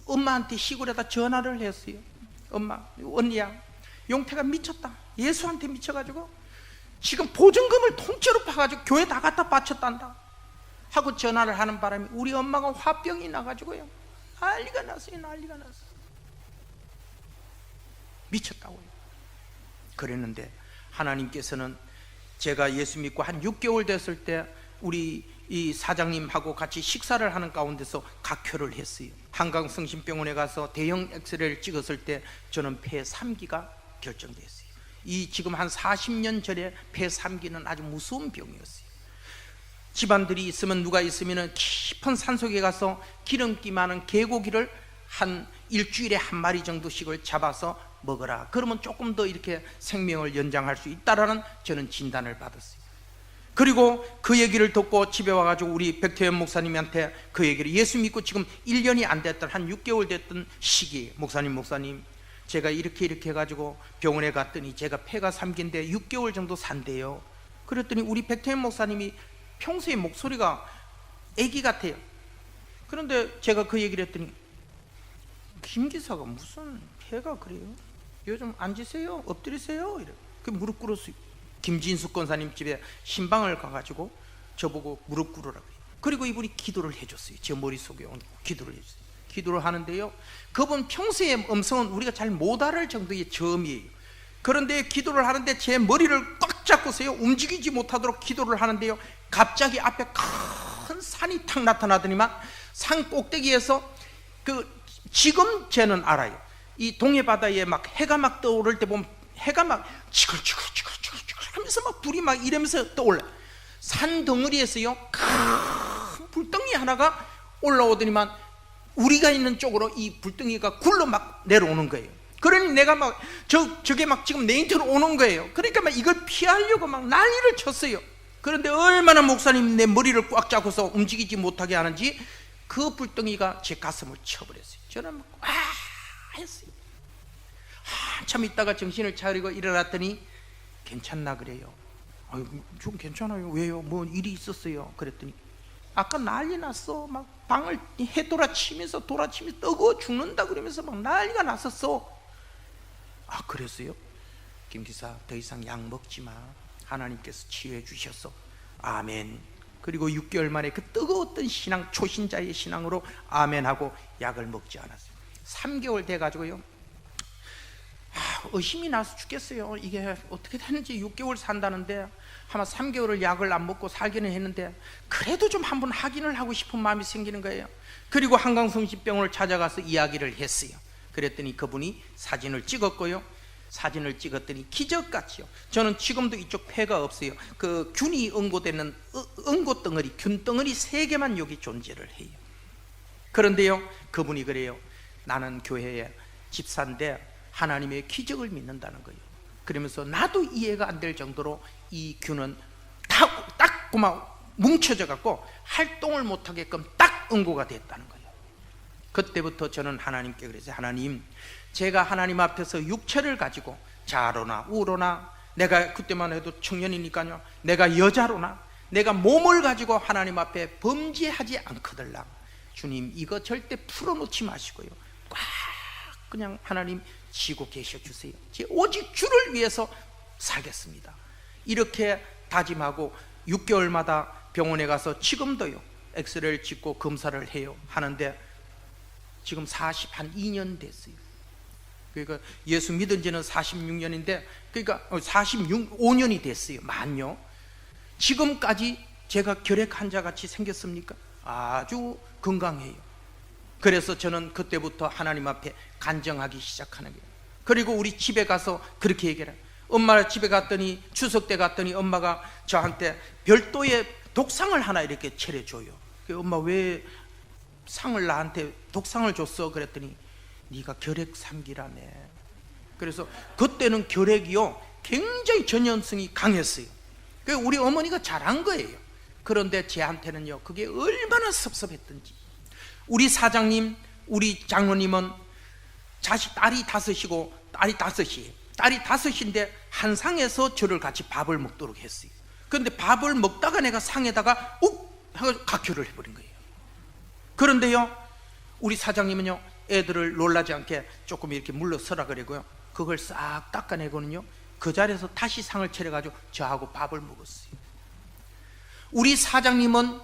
Speaker 1: 엄마한테 시골에다 전화를 했어요. 엄마, 언니야, 용태가 미쳤다, 예수한테 미쳐가지고 지금 보증금을 통째로 파가지고 교회 다 갖다 바쳤단다 하고 전화를 하는 바람에 우리 엄마가 화병이 나가지고요, 난리가 났어요. 난리가 났어요. 미쳤다고요. 그랬는데 하나님께서는, 제가 예수 믿고 한 6개월 됐을 때 우리 이 사장님하고 같이 식사를 하는 가운데서 각혈을 했어요. 한강성심병원에 가서 대형 엑스레이를 찍었을 때 저는 폐 3기가 결정됐어요. 이 지금 한 40년 전에 폐 3기는 아주 무서운 병이었어요. 집안들이 있으면, 누가 있으면 깊은 산속에 가서 기름기 많은 개고기를 한 일주일에 한 마리 정도씩을 잡아서 먹어라. 그러면 조금 더 이렇게 생명을 연장할 수 있다라는 저는 진단을 받았어요. 그리고 그 얘기를 듣고 집에 와가지고 우리 백태현 목사님한테 그 얘기를, 예수 믿고 지금 1년이 안 됐던, 한 6개월 됐던 시기에, 목사님 제가 이렇게 해가지고 병원에 갔더니 제가 폐가 3기인데 6개월 정도 산대요. 그랬더니 우리 백태현 목사님이 평소에 목소리가 애기 같아요. 그런데 제가 그 얘기를 했더니, 김 기사가 무슨 폐가 그래요? 요즘 앉으세요? 엎드리세요? 이래. 그 무릎 꿇었어요. 김진숙 권사님 집에 신방을 가가지고 저보고 무릎 꿇으라고 해요. 그리고 이분이 기도를 해줬어요. 제 머릿속에 기도를 해줬어요. 기도를 하는데요, 그분 평소의 음성은 우리가 잘 못 알을 정도의 저음이에요. 그런데 기도를 하는데 제 머리를 꽉 잡고서요, 움직이지 못하도록 기도를 하는데요, 갑자기 앞에 큰 산이 탁 나타나더니만 산 꼭대기에서 지금 쟤는 알아요. 이 동해바다에 막 해가 막 떠오를 때 보면 해가 막 치글치글 하면서 막 불이 막 이러면서 떠올라. 산 덩어리에서요, 큰 불덩이 하나가 올라오더니만 우리가 있는 쪽으로 이 불덩이가 굴러 막 내려오는 거예요. 그러니 내가 막 저게 막 지금 내 인터로 오는 거예요. 그러니까 막 이걸 피하려고 막 난리를 쳤어요. 그런데 얼마나 목사님 내 머리를 꽉 잡고서 움직이지 못하게 하는지 그 불덩이가 제 가슴을 쳐버렸어요. 저는 막 와 했어요. 한참 있다가 정신을 차리고 일어났더니 괜찮나 그래요. 좀 괜찮아요. 왜요? 뭐 일이 있었어요? 그랬더니 아까 난리 났어. 막 방을 돌아치면서 뜨거워 죽는다 그러면서 막 난리가 났었어. 아, 그랬어요? 김 기사, 더 이상 약 먹지 마. 하나님께서 치유해 주셨어. 아멘. 그리고 6개월 만에 그 뜨거웠던 신앙, 초신자의 신앙으로 아멘하고 약을 먹지 않았어요. 3개월 돼가지고요, 의심이 나서 죽겠어요. 이게 어떻게 되는지. 6개월 산다는데 아마 3개월을 약을 안 먹고 살기는 했는데 그래도 좀 한번 확인을 하고 싶은 마음이 생기는 거예요. 그리고 한강성심병원을 찾아가서 이야기를 했어요. 그랬더니 그분이 사진을 찍었고요, 사진을 찍었더니 기적같이요, 저는 지금도 이쪽 폐가 없어요. 그 균이 응고되는 응고덩어리, 균덩어리 3개만 여기 존재를 해요. 그런데요, 그분이 그래요. 나는 교회의 집사인데 하나님의 기적을 믿는다는 거예요. 그러면서 나도 이해가 안 될 정도로 이 균은 딱 고막 뭉쳐져 갖고 활동을 못하게끔 딱 응고가 됐다는 거예요. 그때부터 저는 하나님께 그랬어요. 하나님, 제가 하나님 앞에서 육체를 가지고 자로나 우로나, 내가 그때만 해도 청년이니까요, 내가 여자로나 내가 몸을 가지고 하나님 앞에 범죄하지 않거들라. 주님, 이거 절대 풀어놓지 마시고요, 꽉 그냥 하나님 쥐고 계셔 주세요. 오직 주를 위해서 살겠습니다. 이렇게 다짐하고 6개월마다 병원에 가서 지금도요, 엑스레이를 찍고 검사를 해요. 하는데 지금 42년 됐어요. 그러니까 예수 믿은 지는 46년인데 그러니까 45년이 됐어요. 만요. 지금까지 제가 결핵 환자같이 생겼습니까? 아주 건강해요. 그래서 저는 그때부터 하나님 앞에 간증하기 시작하는 거예요. 그리고 우리 집에 가서 그렇게 얘기를 해요. 엄마 집에 갔더니, 추석 때 갔더니 엄마가 저한테 별도의 독상을 하나 이렇게 차려줘요. 엄마 왜 상을 나한테 독상을 줬어? 그랬더니 네가 결핵 3기라며. 그래서 그때는 결핵이요 굉장히 전염성이 강했어요. 우리 어머니가 잘한 거예요. 그런데 제한테는요 그게 얼마나 섭섭했던지. 우리 사장님, 우리 장로님은 딸이 5이고 딸이 5이에요. 딸이 5인데 한 상에서 저를 같이 밥을 먹도록 했어요. 그런데 밥을 먹다가 내가 상에다가 욱 하고 각효를 해버린 거예요. 그런데요, 우리 사장님은요 애들을 놀라지 않게 조금 이렇게 물러서라 그러고요, 그걸 싹 닦아내고는요 그 자리에서 다시 상을 차려가지고 저하고 밥을 먹었어요. 우리 사장님은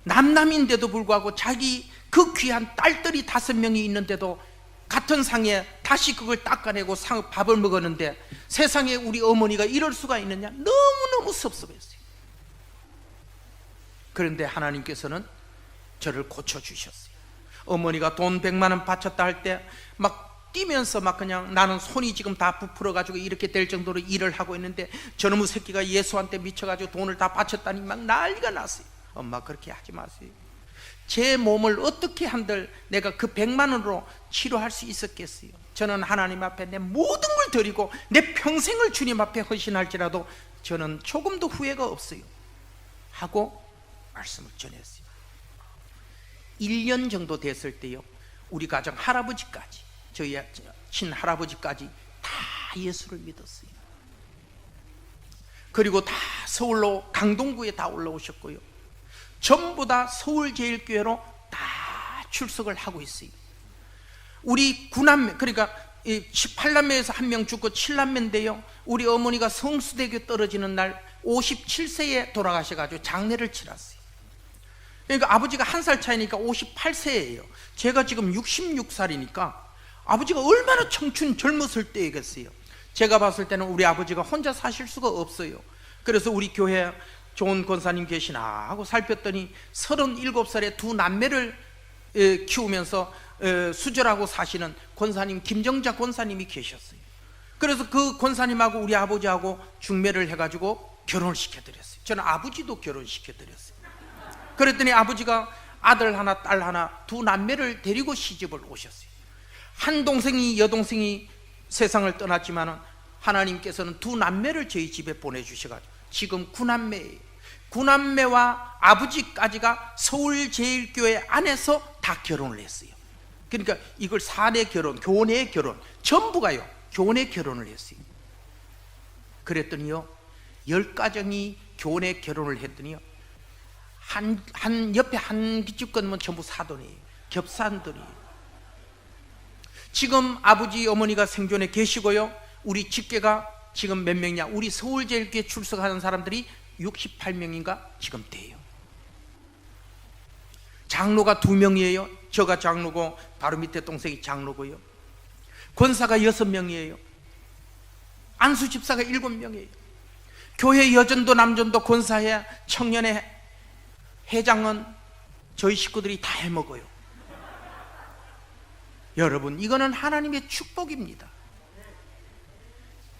Speaker 1: 남남인데도 불구하고 자기 그 귀한 딸들이 5명이 있는데도 같은 상에 다시 그걸 닦아내고 밥을 먹었는데, 세상에 우리 어머니가 이럴 수가 있느냐, 너무너무 섭섭했어요. 그런데 하나님께서는 저를 고쳐주셨어요. 어머니가 돈 100만 원 바쳤다 할 때 막 뛰면서 막 그냥 나는 손이 지금 다 부풀어가지고 이렇게 될 정도로 일을 하고 있는데 저놈의 새끼가 예수한테 미쳐가지고 돈을 다 바쳤다니 막 난리가 났어요. 엄마 그렇게 하지 마세요. 제 몸을 어떻게 한들 내가 그 100만 원으로 치료할 수 있었겠어요? 저는 하나님 앞에 내 모든 걸 드리고 내 평생을 주님 앞에 헌신할지라도 저는 조금도 후회가 없어요 하고 말씀을 전했어요. 1년 정도 됐을 때요, 우리 가정 할아버지까지, 저희 친할아버지까지 다 예수를 믿었어요. 그리고 다 서울로 강동구에 다 올라오셨고요, 전부 다 서울제일교회로 다 출석을 하고 있어요. 우리 구남매, 그러니까 18남매에서 한 명 죽고 7남매인데요, 우리 어머니가 성수대교 떨어지는 날 57세에 돌아가셔가지고 장례를 치렀어요. 그러니까 아버지가 한 살 차이니까 58세예요. 제가 지금 66살이니까 아버지가 얼마나 청춘 젊었을 때이겠어요. 제가 봤을 때는 우리 아버지가 혼자 사실 수가 없어요. 그래서 우리 교회 좋은 권사님 계시나 하고 살폈더니 37살에 두 남매를 키우면서 수절하고 사시는 권사님, 김정자 권사님이 계셨어요. 그래서 그 권사님하고 우리 아버지하고 중매를 해가지고 결혼을 시켜드렸어요. 저는 아버지도 결혼시켜드렸어요. 그랬더니 아버지가 아들 하나 딸 하나 두 남매를 데리고 시집을 오셨어요. 한 동생이 여동생이 세상을 떠났지만 하나님께서는 두 남매를 저희 집에 보내주셔가지고 지금 9남매예요. 9남매와 아버지까지가 서울제일교회 안에서 다 결혼을 했어요. 그러니까 이걸 사내 결혼, 교내 결혼, 전부가요 교내 결혼을 했어요. 그랬더니요 10가정이 교내 결혼을 했더니요 한 옆에 한 집 건면 전부 사돈이에요. 겹산들이에요. 지금 아버지 어머니가 생존에 계시고요, 우리 직계가 지금 몇 명이냐, 우리 서울제일교회 출석하는 사람들이 68명인가 지금 돼요. 장로가 2명이에요. 저가 장로고 바로 밑에 동생이 장로고요. 권사가 6명이에요. 안수 집사가 7명이에요. 교회 여전도 남전도 권사회 청년회 회장은 저희 식구들이 다 해먹어요. 여러분, 이거는 하나님의 축복입니다.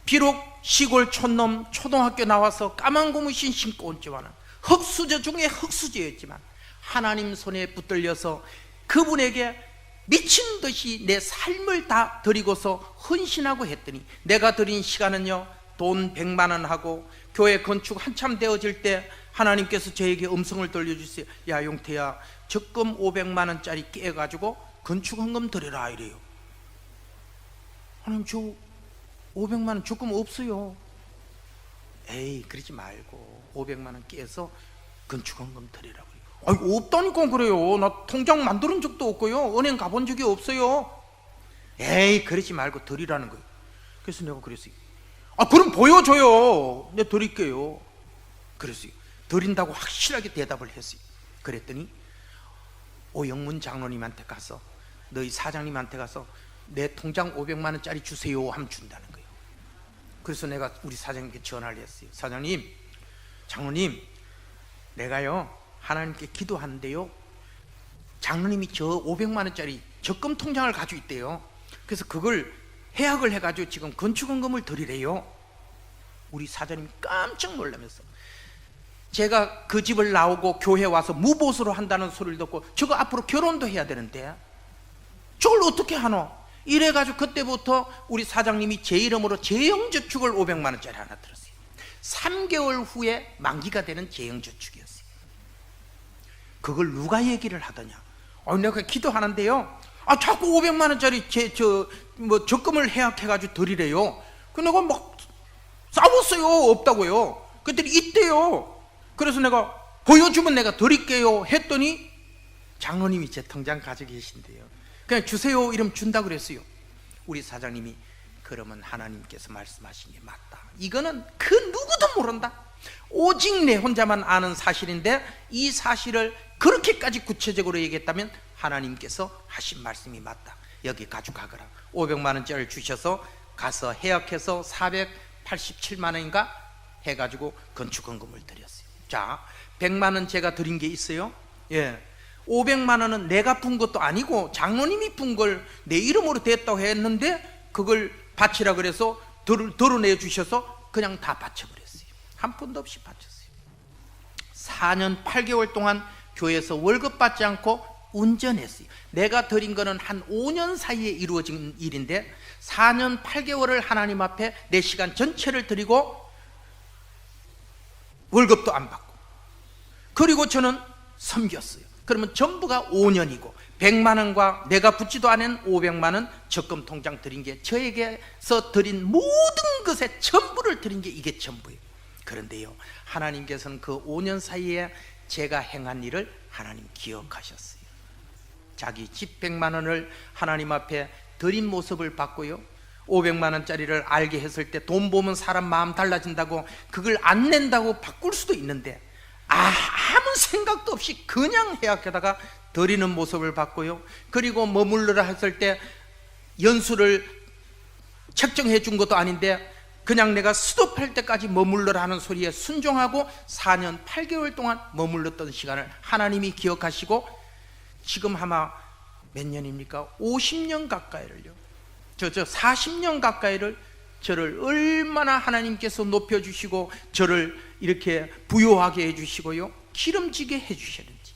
Speaker 1: 비록 시골 촌놈 초등학교 나와서 까만 고무신 신고 온지만은 흙수저 중에 흙수저였지만 하나님 손에 붙들려서 그분에게 미친 듯이 내 삶을 다 드리고서 헌신하고 했더니 내가 드린 시간은요 돈 100만 원 하고 교회 건축 한참 되어질 때 하나님께서 저에게 음성을 돌려주세요. 야 용태야, 적금 500만 원짜리 깨가지고 건축 헌금 드려라 이래요. 하나님, 저 500만 원 적금 없어요. 에이, 그러지 말고 500만 원 깨서 건축 헌금 드리라고. 아니, 없다니까. 그래요. 나 통장 만드는 적도 없고요, 은행 가본 적이 없어요. 에이, 그러지 말고 드리라는 거예요. 그래서 내가 그랬어요. 아, 그럼 보여줘요. 내가 드릴게요. 그랬어요. 드린다고 확실하게 대답을 했어요. 그랬더니 오영문 장로님한테 가서, 너희 사장님한테 가서 내 통장 500만 원짜리 주세요 하면 준다는 거예요. 그래서 내가 우리 사장님께 전화를 했어요. 사장님, 장로님, 내가요 하나님께 기도하는데요 장로님이 저 500만 원짜리 적금 통장을 가지고 있대요. 그래서 그걸 해약을 해가지고 지금 건축헌금을 드리래요. 우리 사장님이 깜짝 놀라면서, 제가 그 집을 나오고 교회 와서 무보수로 한다는 소리를 듣고 저거 앞으로 결혼도 해야 되는데 저걸 어떻게 하노? 이래가지고 그때부터 우리 사장님이 제 이름으로 재형저축을 500만 원짜리 하나 들었어요. 3개월 후에 만기가 되는 재형저축이었어요. 그걸 누가 얘기를 하더냐? 내가 기도하는데요 자꾸 500만 원짜리 적금을 해약해가지고 드리래요. 그 내가 막 싸웠어요. 없다고요. 그랬더니 있대요. 그래서 내가 보여주면 내가 드릴게요 했더니 장로님이 제 통장 가지고 계신데요. 그냥 주세요 이러면 준다고 그랬어요. 우리 사장님이, 그러면 하나님께서 말씀하신 게 맞다. 이거는 그 누구도 모른다. 오직 내 혼자만 아는 사실인데 이 사실을 그렇게까지 구체적으로 얘기했다면 하나님께서 하신 말씀이 맞다. 여기 가져가거라. 500만 원짜리를 주셔서 가서 해약해서 487만 원인가 해가지고 건축헌금을 드렸어요. 자, 100만 원 제가 드린 게 있어요. 예, 500만 원은 내가 푼 것도 아니고 장로님이 푼 걸 내 이름으로 됐다고 했는데 그걸 바치라 그래서 덜어내 주셔서 그냥 다 바쳐버렸어요. 한 푼도 없이 바쳤어요. 4년 8개월 동안 교회에서 월급 받지 않고 운전했어요. 내가 드린 거는 한 5년 사이에 이루어진 일인데 4년 8개월을 하나님 앞에 내 시간 전체를 드리고 월급도 안 받고, 그리고 저는 섬겼어요. 그러면 전부가 5년이고 100만 원과 내가 붙지도 않은 500만 원 적금 통장 드린 게, 저에게서 드린 모든 것에 전부를 드린 게 이게 전부예요. 그런데요, 하나님께서는 그 5년 사이에 제가 행한 일을 하나님 기억하셨어요. 자기 집 100만 원을 하나님 앞에 드린 모습을 봤고요. 500만 원짜리를 알게 했을 때 돈 보면 사람 마음 달라진다고 그걸 안 낸다고 바꿀 수도 있는데 아무 생각도 없이 그냥 해약하다가 드리는 모습을 봤고요. 그리고 머물러라 했을 때 연수를 책정해 준 것도 아닌데 그냥 내가 스톱할 때까지 머물러라 하는 소리에 순종하고 4년 8개월 동안 머물렀던 시간을 하나님이 기억하시고 지금 아마 몇 년입니까? 50년 가까이를요, 40년 가까이를 저를 얼마나 하나님께서 높여주시고 저를 이렇게 부요하게 해주시고요, 기름지게 해주셨는지.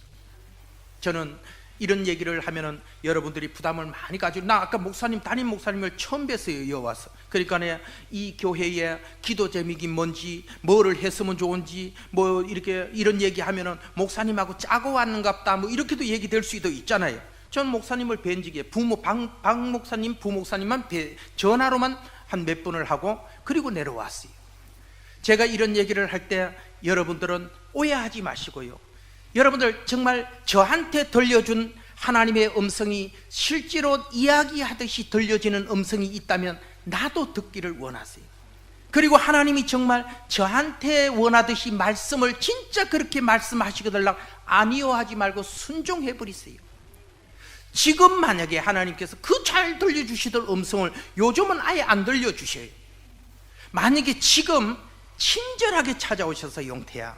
Speaker 1: 저는 이런 얘기를 하면은 여러분들이 부담을 많이 가지고, 나 아까 목사님, 담임 목사님을 처음 뵀어요, 여와서. 그러니까 이 교회의 기도 제목이 뭔지, 뭐를 했으면 좋은지, 뭐 이렇게 이런 얘기하면은 목사님하고 짜고 왔는갑다, 뭐 이렇게도 얘기될 수도 있잖아요. 전 목사님을 뵌 적이 박 목사님, 부목사님만 전화로만 한 몇 분을 하고 그리고 내려왔어요. 제가 이런 얘기를 할 때 여러분들은 오해하지 마시고요, 여러분들 정말 저한테 들려준 하나님의 음성이 실제로 이야기하듯이 들려지는 음성이 있다면 나도 듣기를 원하세요. 그리고 하나님이 정말 저한테 원하듯이 말씀을 진짜 그렇게 말씀하시거들라 아니요 하지 말고 순종해 버리세요. 지금 만약에 하나님께서 그 잘 들려주시던 음성을 요즘은 아예 안 들려주셔요. 만약에 지금 친절하게 찾아오셔서 용태야,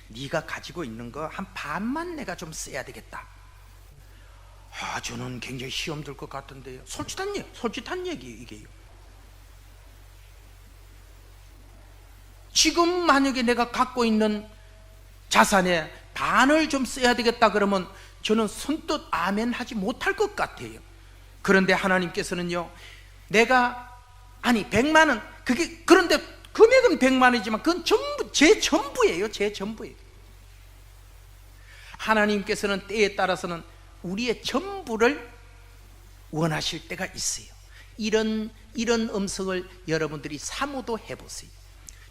Speaker 1: 네가 가지고 있는 거 한 반만 내가 좀 써야 되겠다. 저는 굉장히 시험 들 것 같은데요. 솔직한 얘기 이게요. 지금 만약에 내가 갖고 있는 자산의 반을 좀 써야 되겠다 그러면 저는 선뜻 아멘 하지 못할 것 같아요. 그런데 하나님께서는요, 내가 100만 원, 그런데 금액은 100만 원이지만 그건 전부 제 전부예요. 하나님께서는 때에 따라서는 우리의 전부를 원하실 때가 있어요. 이런 음성을 여러분들이 사모도 해보세요.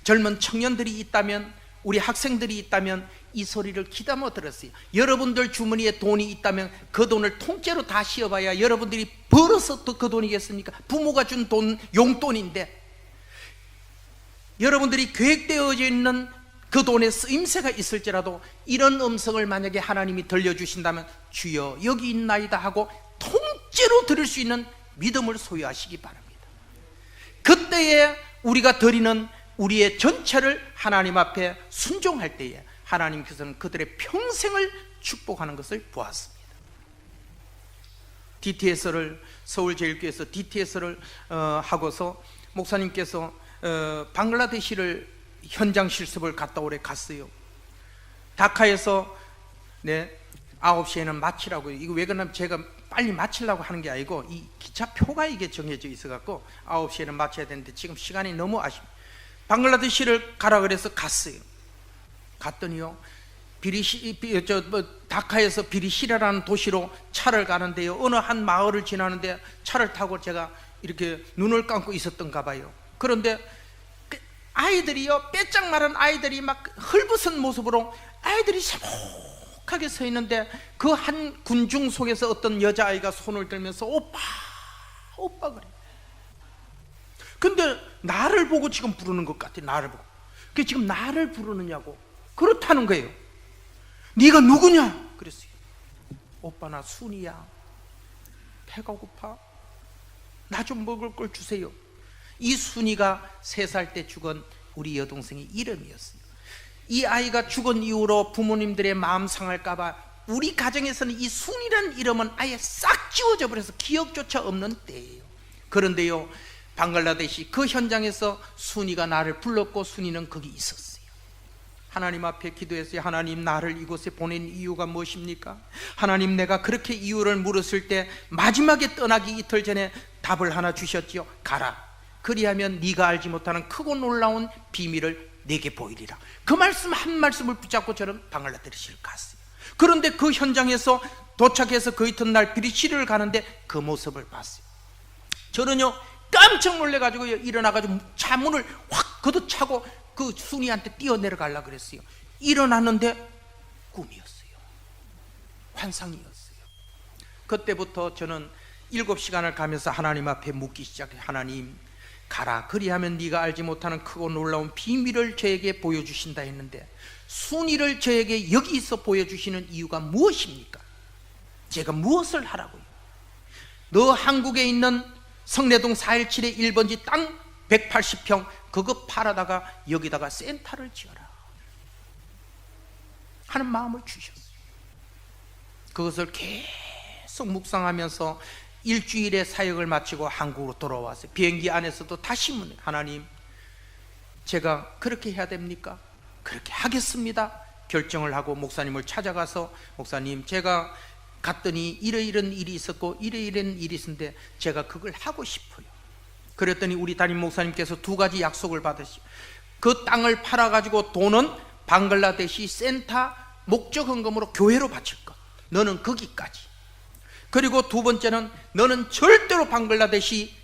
Speaker 1: 젊은 청년들이 있다면, 우리 학생들이 있다면 이 소리를 귀담아 들었어요. 여러분들 주머니에 돈이 있다면 그 돈을 통째로 다 씌워봐야 여러분들이 벌어서 또 그 돈이겠습니까? 부모가 준 돈, 용돈인데 여러분들이 계획되어져 있는 그 돈에 쓰임새가 있을지라도 이런 음성을 만약에 하나님이 들려주신다면 주여 여기 있나이다 하고 통째로 들을 수 있는 믿음을 소유하시기 바랍니다. 그때에 우리가 드리는 우리의 전체를 하나님 앞에 순종할 때에 하나님께서는 그들의 평생을 축복하는 것을 보았습니다. DTS를, 서울제일교회에서 DTS를 하고서 목사님께서 방글라데시를 현장 실습을 갔다 오래 갔어요. 다카에서 9시에는 마치라고. 이거 왜 그러냐면 제가 빨리 마치려고 하는 게 아니고 이 기차표가 이게 정해져 있어 갖고 9시에는 마쳐야 되는데 지금 시간이 너무 아쉽습니다. 방글라데시를 가라 그래서 갔어요. 갔더니요, 다카에서 비리시라라는 도시로 차를 가는데요, 어느 한 마을을 지나는데 차를 타고 제가 이렇게 눈을 감고 있었던가 봐요. 그런데 아이들이요, 빼짝 마른 아이들이 막 헐벗은 모습으로 아이들이 사목하게 서 있는데 그 한 군중 속에서 어떤 여자아이가 손을 들면서 오빠 그래. 근데 나를 보고 지금 부르는 것 같아. 나를 보고. 그게 지금 나를 부르느냐고. 그렇다는 거예요. 네가 누구냐? 그랬어요. 오빠 나 순이야. 배가 고파. 나 좀 먹을 걸 주세요. 이 순이가 3살 때 죽은 우리 여동생의 이름이었어요. 이 아이가 죽은 이후로 부모님들의 마음 상할까 봐 우리 가정에서는 이 순이라는 이름은 아예 싹 지워져 버려서 기억조차 없는 때예요. 그런데요, 방글라데시 그 현장에서 순이가 나를 불렀고 순이는 거기 있었어요. 하나님 앞에 기도했어요. 하나님, 나를 이곳에 보낸 이유가 무엇입니까? 하나님, 내가 그렇게 이유를 물었을 때 마지막에 떠나기 이틀 전에 답을 하나 주셨지요. 가라. 그리하면 네가 알지 못하는 크고 놀라운 비밀을 내게 보이리라. 그 말씀 한 말씀을 붙잡고 저는 방글라데시를 갔어요. 그런데 그 현장에서 도착해서 그 이튿날 비리시를 가는데 그 모습을 봤어요. 저는요 깜짝 놀래가지고 일어나가지고 차 문을 확 걷어차고 그 순이한테 뛰어내려가려고 그랬어요. 일어났는데 꿈이었어요. 환상이었어요. 그때부터 저는 7시간을 가면서 하나님 앞에 묻기 시작해. 하나님, 가라. 그리하면 네가 알지 못하는 크고 놀라운 비밀을 저에게 보여주신다 했는데, 순위를 저에게 여기서 보여주시는 이유가 무엇입니까? 제가 무엇을 하라고요? 너 한국에 있는 성내동 417의 1번지 땅 180평 그거 팔아다가 여기다가 센터를 지어라 하는 마음을 주셨어요. 그것을 계속 묵상하면서 일주일의 사역을 마치고 한국으로 돌아왔어요. 비행기 안에서도 다시 묻는, 하나님, 제가 그렇게 해야 됩니까? 그렇게 하겠습니다. 결정을 하고 목사님을 찾아가서, 목사님, 제가 갔더니 이런 일이 있었고 이런 일이 있었는데 제가 그걸 하고 싶어요. 그랬더니 우리 담임 목사님께서 2가지 약속을 받으시고, 그 땅을 팔아가지고 돈은 방글라데시 센터 목적 헌금으로 교회로 바칠 것, 너는 거기까지. 그리고 2번째는 너는 절대로 방글라데시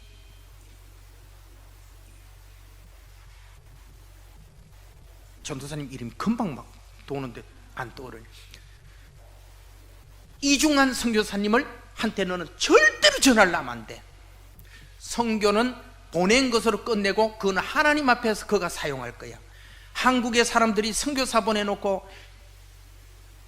Speaker 1: 전도사님 이름이 금방 막 도는데 안 떠오르니, 이중한 선교사님을 한테 너는 절대로 전화를 하면 안 돼. 선교는 보낸 것으로 끝내고 그건 하나님 앞에서 그가 사용할 거야. 한국의 사람들이 선교사 보내놓고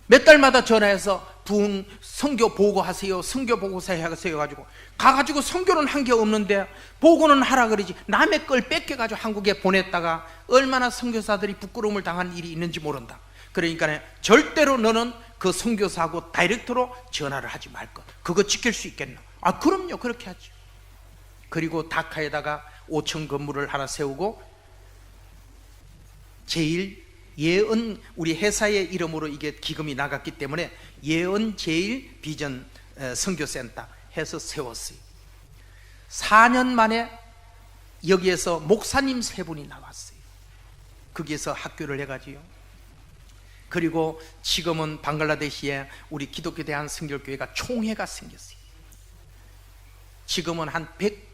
Speaker 1: 몇 달마다 전화해서 부흥 선교 보고하세요, 선교 보고서 하세요 가지고 가가지고 선교는 한 게 없는데 보고는 하라 그러지, 남의 걸 뺏겨가지고 한국에 보냈다가 얼마나 선교사들이 부끄러움을 당한 일이 있는지 모른다. 그러니까 절대로 너는 그 선교사하고 다이렉트로 전화를 하지 말 것. 그거 지킬 수 있겠나? 아, 그럼요, 그렇게 하죠. 그리고 다카에다가 5층 건물을 하나 세우고 제일 예언, 우리 회사의 이름으로 이게 기금이 나갔기 때문에 예언 제일 비전 선교센터 해서 세웠어요. 4년 만에 여기에서 목사님 3분이 나왔어요. 거기에서 학교를 해가지고요. 그리고 지금은 방글라데시에 우리 기독교 대한 선교교회가 총회가 생겼어요. 지금은 한 100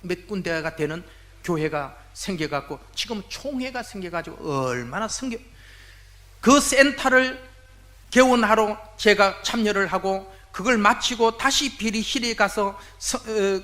Speaker 1: 몇 군데가 되는 교회가 생겨갖고 지금 총회가 생겨가지고 얼마나 그 센터를 개원하러 제가 참여를 하고, 그걸 마치고 다시 비리힐에 가서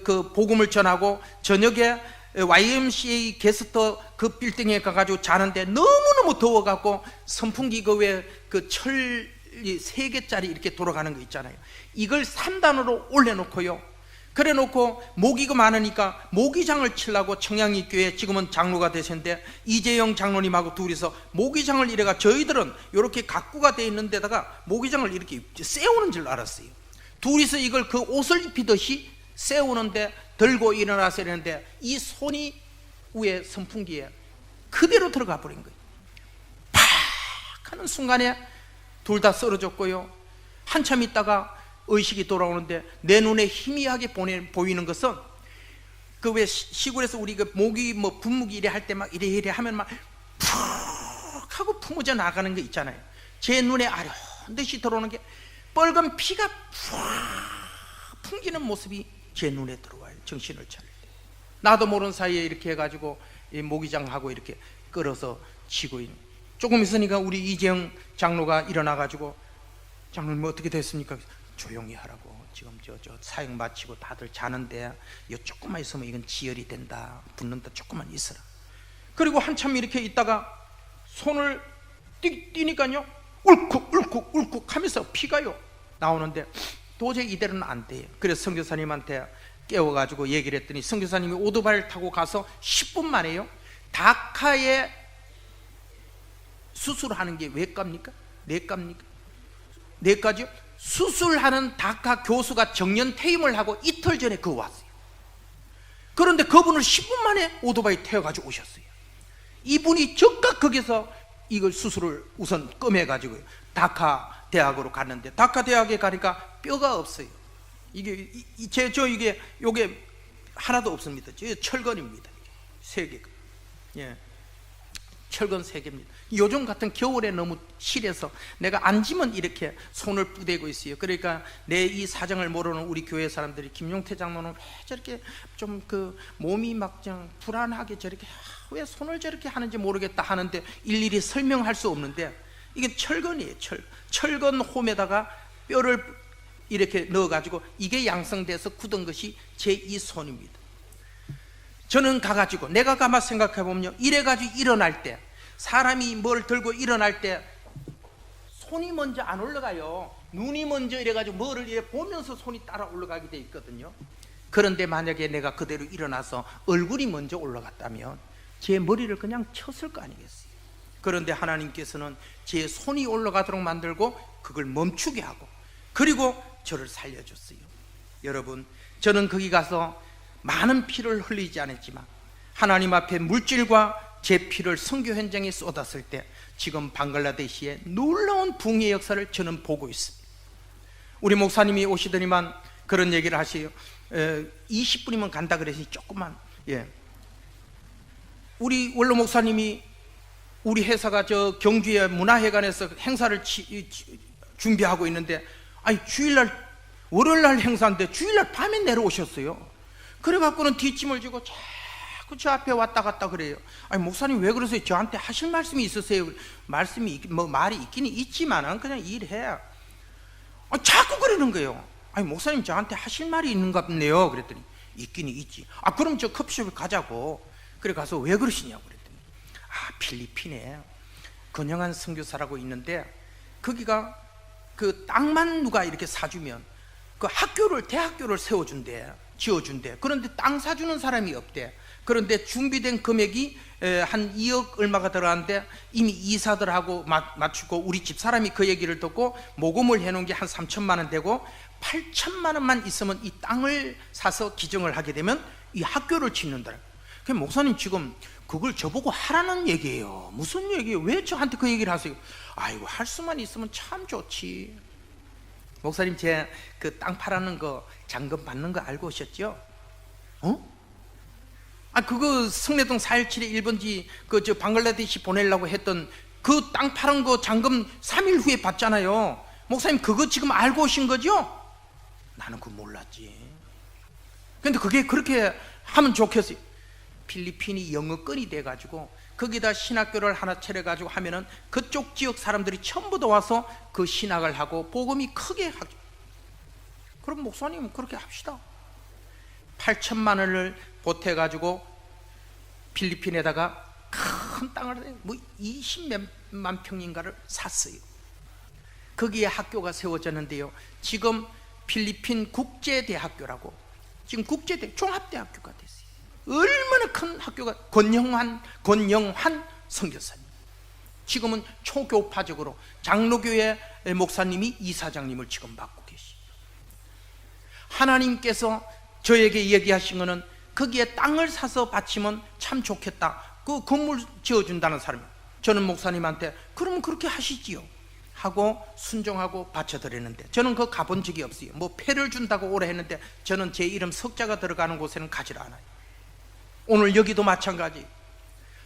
Speaker 1: 그 복음을 전하고, 저녁에 YMCA 게스트 그 빌딩에 가가지고 자는데 너무너무 더워갖고 선풍기 그 외에 그 철 3개짜리 이렇게 돌아가는 거 있잖아요. 이걸 3단으로 올려놓고요. 그래 놓고 모기가 많으니까 모기장을 치려고 청량리 교회 지금은 장로가 되셨는데 이재영 장로님하고 둘이서 모기장을 이래가, 저희들은 이렇게 가꾸가 돼 있는 데다가 모기장을 이렇게 세우는 줄 알았어요. 둘이서 이걸 그 옷을 입히듯이 세우는데 들고 일어나서 이러는데 이 손이 위에 선풍기에 그대로 들어가 버린 거예요. 팍 하는 순간에 둘 다 쓰러졌고요. 한참 있다가 의식이 돌아오는데 내 눈에 희미하게 보이는 것은 그 왜 시골에서 우리 그 모기 뭐 분무기 이래 할 때 막 이래 하면 막 푹 하고 품어져 나가는 거 있잖아요. 제 눈에 아련듯이 들어오는 게 빨간 피가 푹 풍기는 모습이 제 눈에 들어와요. 정신을 차릴 때 나도 모르는 사이에 이렇게 해가지고 이 모기장하고 이렇게 끌어서 치고 있는. 조금 있으니까 우리 이재영 장로가 일어나가지고, 장로님 어떻게 됐습니까? 조용히 하라고. 지금 저 사역 마치고 다들 자는데 요 조금만 있으면 이건 지혈이 된다, 붙는다, 조금만 있어라. 그리고 한참 이렇게 있다가 손을 뛰니까요 울컥 하면서 피가요 나오는데 도저히 이대로는 안 돼요. 그래서 선교사님한테 깨워가지고 얘기를 했더니 선교사님이 오토바이를 타고 가서 10분 만에요 다카에 수술하는 게 외과입니까? 내과입니까? 내과죠? 수술하는 다카 교수가 정년 퇴임을 하고 이틀 전에 그거 왔어요. 그런데 그분을 10분 만에 오토바이 태워가지고 오셨어요. 이분이 즉각 거기서 이걸 수술을 우선 끔해가지고 다카 대학으로 갔는데, 다카 대학에 가니까 뼈가 없어요. 이게 요게 하나도 없습니다. 철근입니다. 3개. 예. 철근 3개입니다. 요즘 같은 겨울에 너무 실해서 내가 앉으면 이렇게 손을 뿌대고 있어요. 그러니까 내 이 사정을 모르는 우리 교회 사람들이 김용태 장로는 왜 저렇게 좀 그 몸이 막 좀 불안하게 저렇게 왜 손을 저렇게 하는지 모르겠다 하는데 일일이 설명할 수 없는데, 이게 철근이에요. 철근 홈에다가 뼈를 이렇게 넣어가지고 이게 양성돼서 굳은 것이 제 이 손입니다. 저는 가가지고 내가 가만 생각해보면요, 이래가지고 일어날 때, 사람이 뭘 들고 일어날 때 손이 먼저 안 올라가요. 눈이 먼저 이래가지고 뭐를 이래 보면서 손이 따라 올라가게 돼 있거든요. 그런데 만약에 내가 그대로 일어나서 얼굴이 먼저 올라갔다면 제 머리를 그냥 쳤을 거 아니겠어요. 그런데 하나님께서는 제 손이 올라가도록 만들고 그걸 멈추게 하고 그리고 저를 살려줬어요. 여러분, 저는 거기 가서 많은 피를 흘리지 않았지만 하나님 앞에 물질과 제 피를 선교 현장에 쏟았을 때 지금 방글라데시의 놀라운 붕의 역사를 저는 보고 있습니다. 우리 목사님이 오시더니만 그런 얘기를 하세요. 20분이면 간다 그래서 조금만, 우리 원로 목사님이 우리 회사가 저 경주의 문화회관에서 행사를 준비하고 있는데, 아니 주일날 월요일날 행사인데 주일날 밤에 내려오셨어요. 그래갖고는 뒷짐을 지고 자꾸 저 앞에 왔다 갔다 그래요. 아니 목사님 왜 그러세요? 저한테 하실 말씀이 있으세요? 말씀이 뭐 말이 있기는 있지만은 그냥 일해. 자꾸 그러는 거예요. 아니 목사님 저한테 하실 말이 있는가 보네요. 그랬더니 있기는 있지. 그럼 저 커피숍에 가자고. 그래 가서 왜 그러시냐고 그랬더니 필리핀에 건영한 선교사라고 있는데 거기가 그 땅만 누가 이렇게 사주면 그 학교를 대학교를 세워준대, 지어준대. 그런데 땅 사주는 사람이 없대. 그런데 준비된 금액이 한 2억 얼마가 들어가는데 이미 이사들하고 맞추고 우리 집사람이 그 얘기를 듣고 모금을 해놓은 게 한 3천만 원 되고 8천만 원만 있으면 이 땅을 사서 기증을 하게 되면 이 학교를 짓는다. 그 목사님 지금 그걸 저보고 하라는 얘기예요. 무슨 얘기예요? 왜 저한테 그 얘기를 하세요? 아이고 할 수만 있으면 참 좋지. 목사님 제 그 땅 팔아는 거 잔금 받는 거 알고 오셨죠? 그거 성내동 417에 1번지 그 저 방글라데시 보내려고 했던 그 땅 파는 거 잔금 3일 후에 받잖아요. 목사님 그거 지금 알고 오신 거죠? 나는 그거 몰랐지. 근데 그게 그렇게 하면 좋겠어요. 필리핀이 영어권이 돼가지고 거기다 신학교를 하나 차려가지고 하면은 그쪽 지역 사람들이 전부 다 와서 그 신학을 하고 복음이 크게 하죠. 그럼 목사님 그렇게 합시다. 8천만 원을 보태가지고 필리핀에다가 큰 땅을 뭐 20몇만 평인가를 샀어요. 거기에 학교가 세워졌는데요, 지금 필리핀 국제대학교라고 지금 종합대학교가 됐어요. 얼마나 큰 학교가, 권영환 선교사님 지금은 초교파적으로 장로교회 목사님이 이사장님을 지금 맡고 계십니다. 하나님께서 저에게 얘기하신 거는 거기에 땅을 사서 바치면 참 좋겠다. 그 건물 지어준다는 사람이. 저는 목사님한테 그러면 그렇게 하시지요 하고 순종하고 바쳐드렸는데 저는 그거 가본 적이 없어요. 뭐 패를 준다고 오래 했는데 저는 제 이름 석자가 들어가는 곳에는 가지 않아요. 오늘 여기도 마찬가지.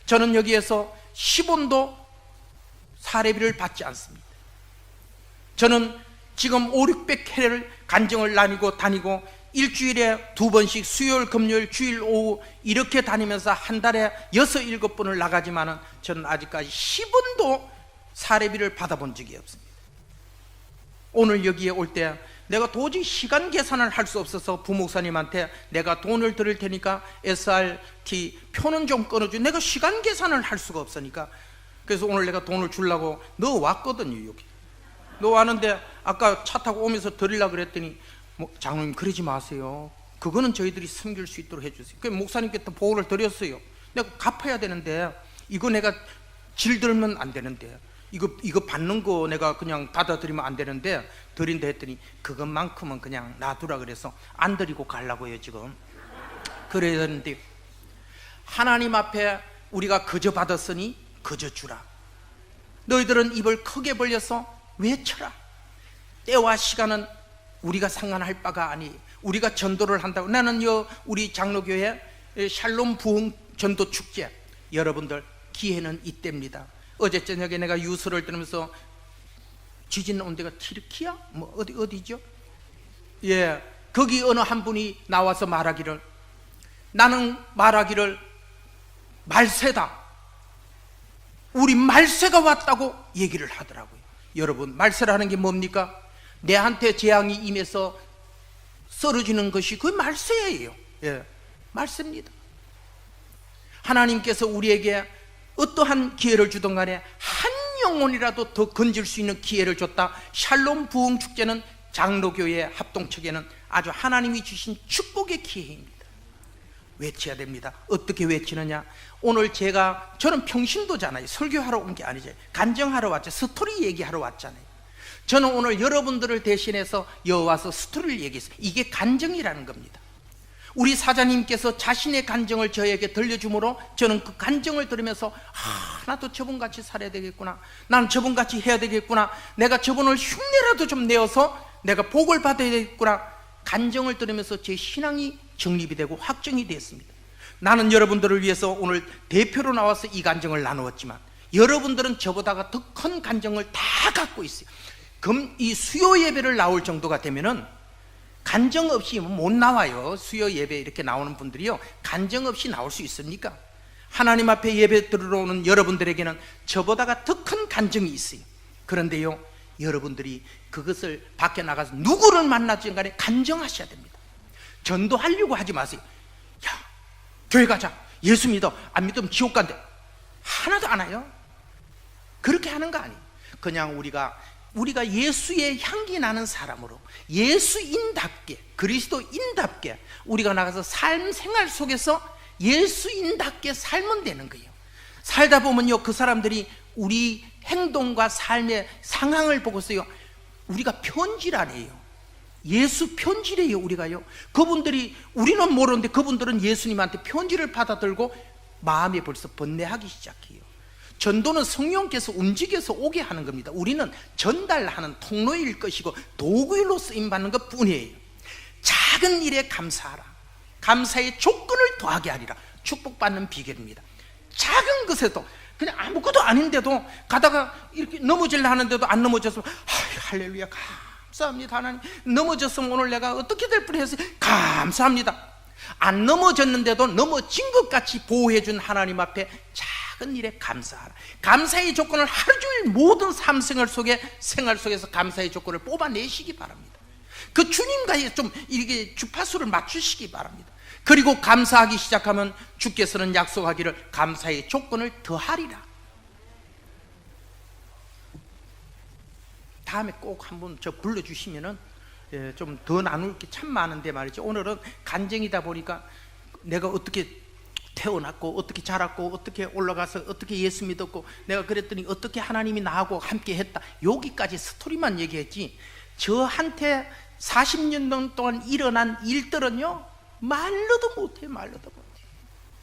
Speaker 1: 저는 여기에서 10원도 사례비를 받지 않습니다. 저는 지금 500~600회를 간증을 다니고 일주일에 2번씩 수요일, 금요일, 주일 오후 이렇게 다니면서 한 달에 6~7번을 나가지만은 저는 아직까지 10원도 사례비를 받아본 적이 없습니다. 오늘 여기에 올 때 내가 도저히 시간 계산을 할 수 없어서 부목사님한테 내가 돈을 드릴 테니까 SRT 표는 좀 끊어줘. 내가 시간 계산을 할 수가 없으니까. 그래서 오늘 내가 돈을 주려고 너 왔거든요. 여기 너 왔는데 아까 차 타고 오면서 드리려고 그랬더니 장로님 그러지 마세요. 그거는 저희들이 섬길 수 있도록 해주세요. 그래서 목사님께 또 보고를 드렸어요. 내가 갚아야 되는데 이거 내가 질들면 안 되는데 이거 받는 거 내가 그냥 받아들이면 안 되는데 드린다 했더니 그것만큼은 그냥 놔두라 그래서 안 드리고 가려고 해요 지금. 그래야 되는데 하나님 앞에 우리가 거저 받았으니 거저 주라. 너희들은 입을 크게 벌려서 외쳐라. 때와 시간은 우리가 상관할 바가 아니. 우리가 전도를 한다고. 나는 우리 장로교회 샬롬 부흥 전도 축제, 여러분들 기회는 이때입니다. 어제 저녁에 내가 유서를 들으면서 지진 온 데가 튀르키야? 뭐 어디죠? 거기 어느 한 분이 나와서 말하기를, 나는 말하기를 말세다, 우리 말세가 왔다고 얘기를 하더라고요. 여러분 말세라는 게 뭡니까? 내한테 재앙이 임해서 쓰러지는 것이 그 말세예요. 예, 말세입니다. 하나님께서 우리에게 어떠한 기회를 주든 간에 한 영혼이라도 더 건질 수 있는 기회를 줬다. 샬롬 부흥 축제는 장로교회 합동측에는 아주 하나님이 주신 축복의 기회입니다. 외쳐야 됩니다. 어떻게 외치느냐? 오늘 저는 평신도잖아요. 설교하러 온 게 아니죠. 간증하러 왔죠. 스토리 얘기하러 왔잖아요. 저는 오늘 여러분들을 대신해서 여와서 스토리를 얘기했어요. 이게 간증이라는 겁니다. 우리 사장님께서 자신의 간증을 저에게 들려주므로 저는 그 간증을 들으면서 나도 저분같이 살아야 되겠구나, 나는 저분같이 해야 되겠구나, 내가 저분을 흉내라도 좀 내어서 내가 복을 받아야 되겠구나, 간증을 들으면서 제 신앙이 정립이 되고 확정이 됐습니다. 나는 여러분들을 위해서 오늘 대표로 나와서 이 간증을 나누었지만 여러분들은 저보다가 더 큰 간증을 다 갖고 있어요. 그럼 이 수요 예배를 나올 정도가 되면은 간증 없이 못 나와요. 수요 예배 이렇게 나오는 분들이요, 간증 없이 나올 수 있습니까? 하나님 앞에 예배 들어오는 여러분들에게는 저보다가 더 큰 간증이 있어요. 그런데요, 여러분들이 그것을 밖에 나가서 누구를 만나든 간에 간증하셔야 됩니다. 전도하려고 하지 마세요. 야, 교회 가자, 예수 믿어, 안 믿으면 지옥 간대. 하나도 안 해요. 그렇게 하는 거 아니에요. 그냥 우리가 예수의 향기 나는 사람으로, 예수인답게, 그리스도인답게 우리가 나가서 삶 생활 속에서 예수인답게 살면 되는 거예요. 살다 보면요, 그 사람들이 우리 행동과 삶의 상황을 보고서요, 우리가 편지라네요. 예수 편지래요. 우리가요, 그분들이, 우리는 모르는데 그분들은 예수님한테 편지를 받아들고 마음에 벌써 번뇌하기 시작해요. 전도는 성령께서 움직여서 오게 하는 겁니다. 우리는 전달하는 통로일 것이고 도구일로 쓰임받는 것 뿐이에요. 작은 일에 감사하라. 감사의 조건을 더하게 하리라. 축복받는 비결입니다. 작은 것에도, 그냥 아무것도 아닌데도 가다가 이렇게 넘어지려 하는데도 안 넘어졌으면 할렐루야, 감사합니다 하나님. 넘어졌으면 오늘 내가 어떻게 될 뻔했어요, 감사합니다. 안 넘어졌는데도 넘어진 것 같이 보호해준 하나님 앞에 작은 일에 감사하라. 감사의 조건을 하루 종일 모든 생활 속에서 감사의 조건을 뽑아내시기 바랍니다. 그 주님과의 좀 이렇게 주파수를 맞추시기 바랍니다. 그리고 감사하기 시작하면 주께서는 약속하기를 감사의 조건을 더하리라. 다음에 꼭 한번 저 불러주시면은 좀 더 나눌 게 참 많은데 말이죠. 오늘은 간증이다 보니까 내가 어떻게 태어났고 어떻게 자랐고 어떻게 올라가서 어떻게 예수 믿었고 내가 그랬더니 어떻게 하나님이 나하고 함께 했다, 여기까지 스토리만 얘기했지, 저한테 40년 동안 일어난 일들은요, 말로도 못해.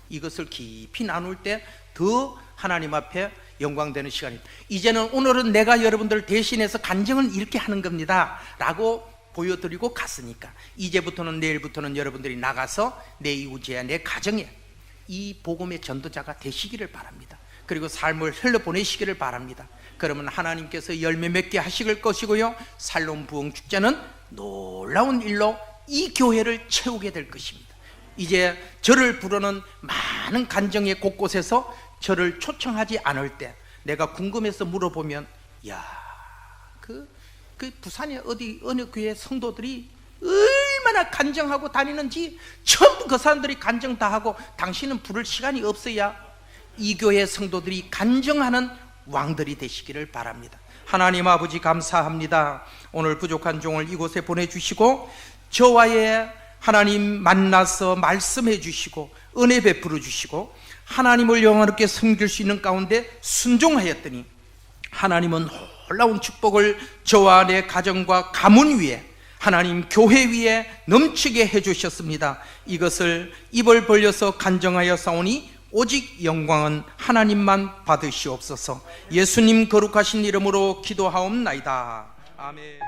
Speaker 1: 이것을 깊이 나눌 때 더 하나님 앞에 영광되는 시간입니다. 이제는 오늘은 내가 여러분들 대신해서 간증을 이렇게 하는 겁니다 라고 보여드리고 갔으니까, 이제부터는, 내일부터는 여러분들이 나가서 내 이웃에, 내 가정에 이 복음의 전도자가 되시기를 바랍니다. 그리고 삶을 흘려보내시기를 바랍니다. 그러면 하나님께서 열매 맺게 하실 것이고요, 샬롬 부흥 축제는 놀라운 일로 이 교회를 채우게 될 것입니다. 이제 저를 부르는 많은 간증의 곳곳에서 저를 초청하지 않을 때 내가 궁금해서 물어보면, 야, 그 부산의 어느 교회 성도들이 얼마나 간증하고 다니는지 전부 그 사람들이 간증 다 하고 당신은 부를 시간이 없어야 이 교회 성도들이 간증하는 왕들이 되시기를 바랍니다. 하나님 아버지 감사합니다. 오늘 부족한 종을 이곳에 보내주시고 저와의 하나님 만나서 말씀해 주시고 은혜 베풀어 주시고 하나님을 영화롭게 섬길 수 있는 가운데 순종하였더니 하나님은 놀라운 축복을 저와 내 가정과 가문 위에, 하나님 교회 위에 넘치게 해주셨습니다. 이것을 입을 벌려서 간증하여 싸우니 오직 영광은 하나님만 받으시옵소서. 예수님 거룩하신 이름으로 기도하옵나이다. 아멘.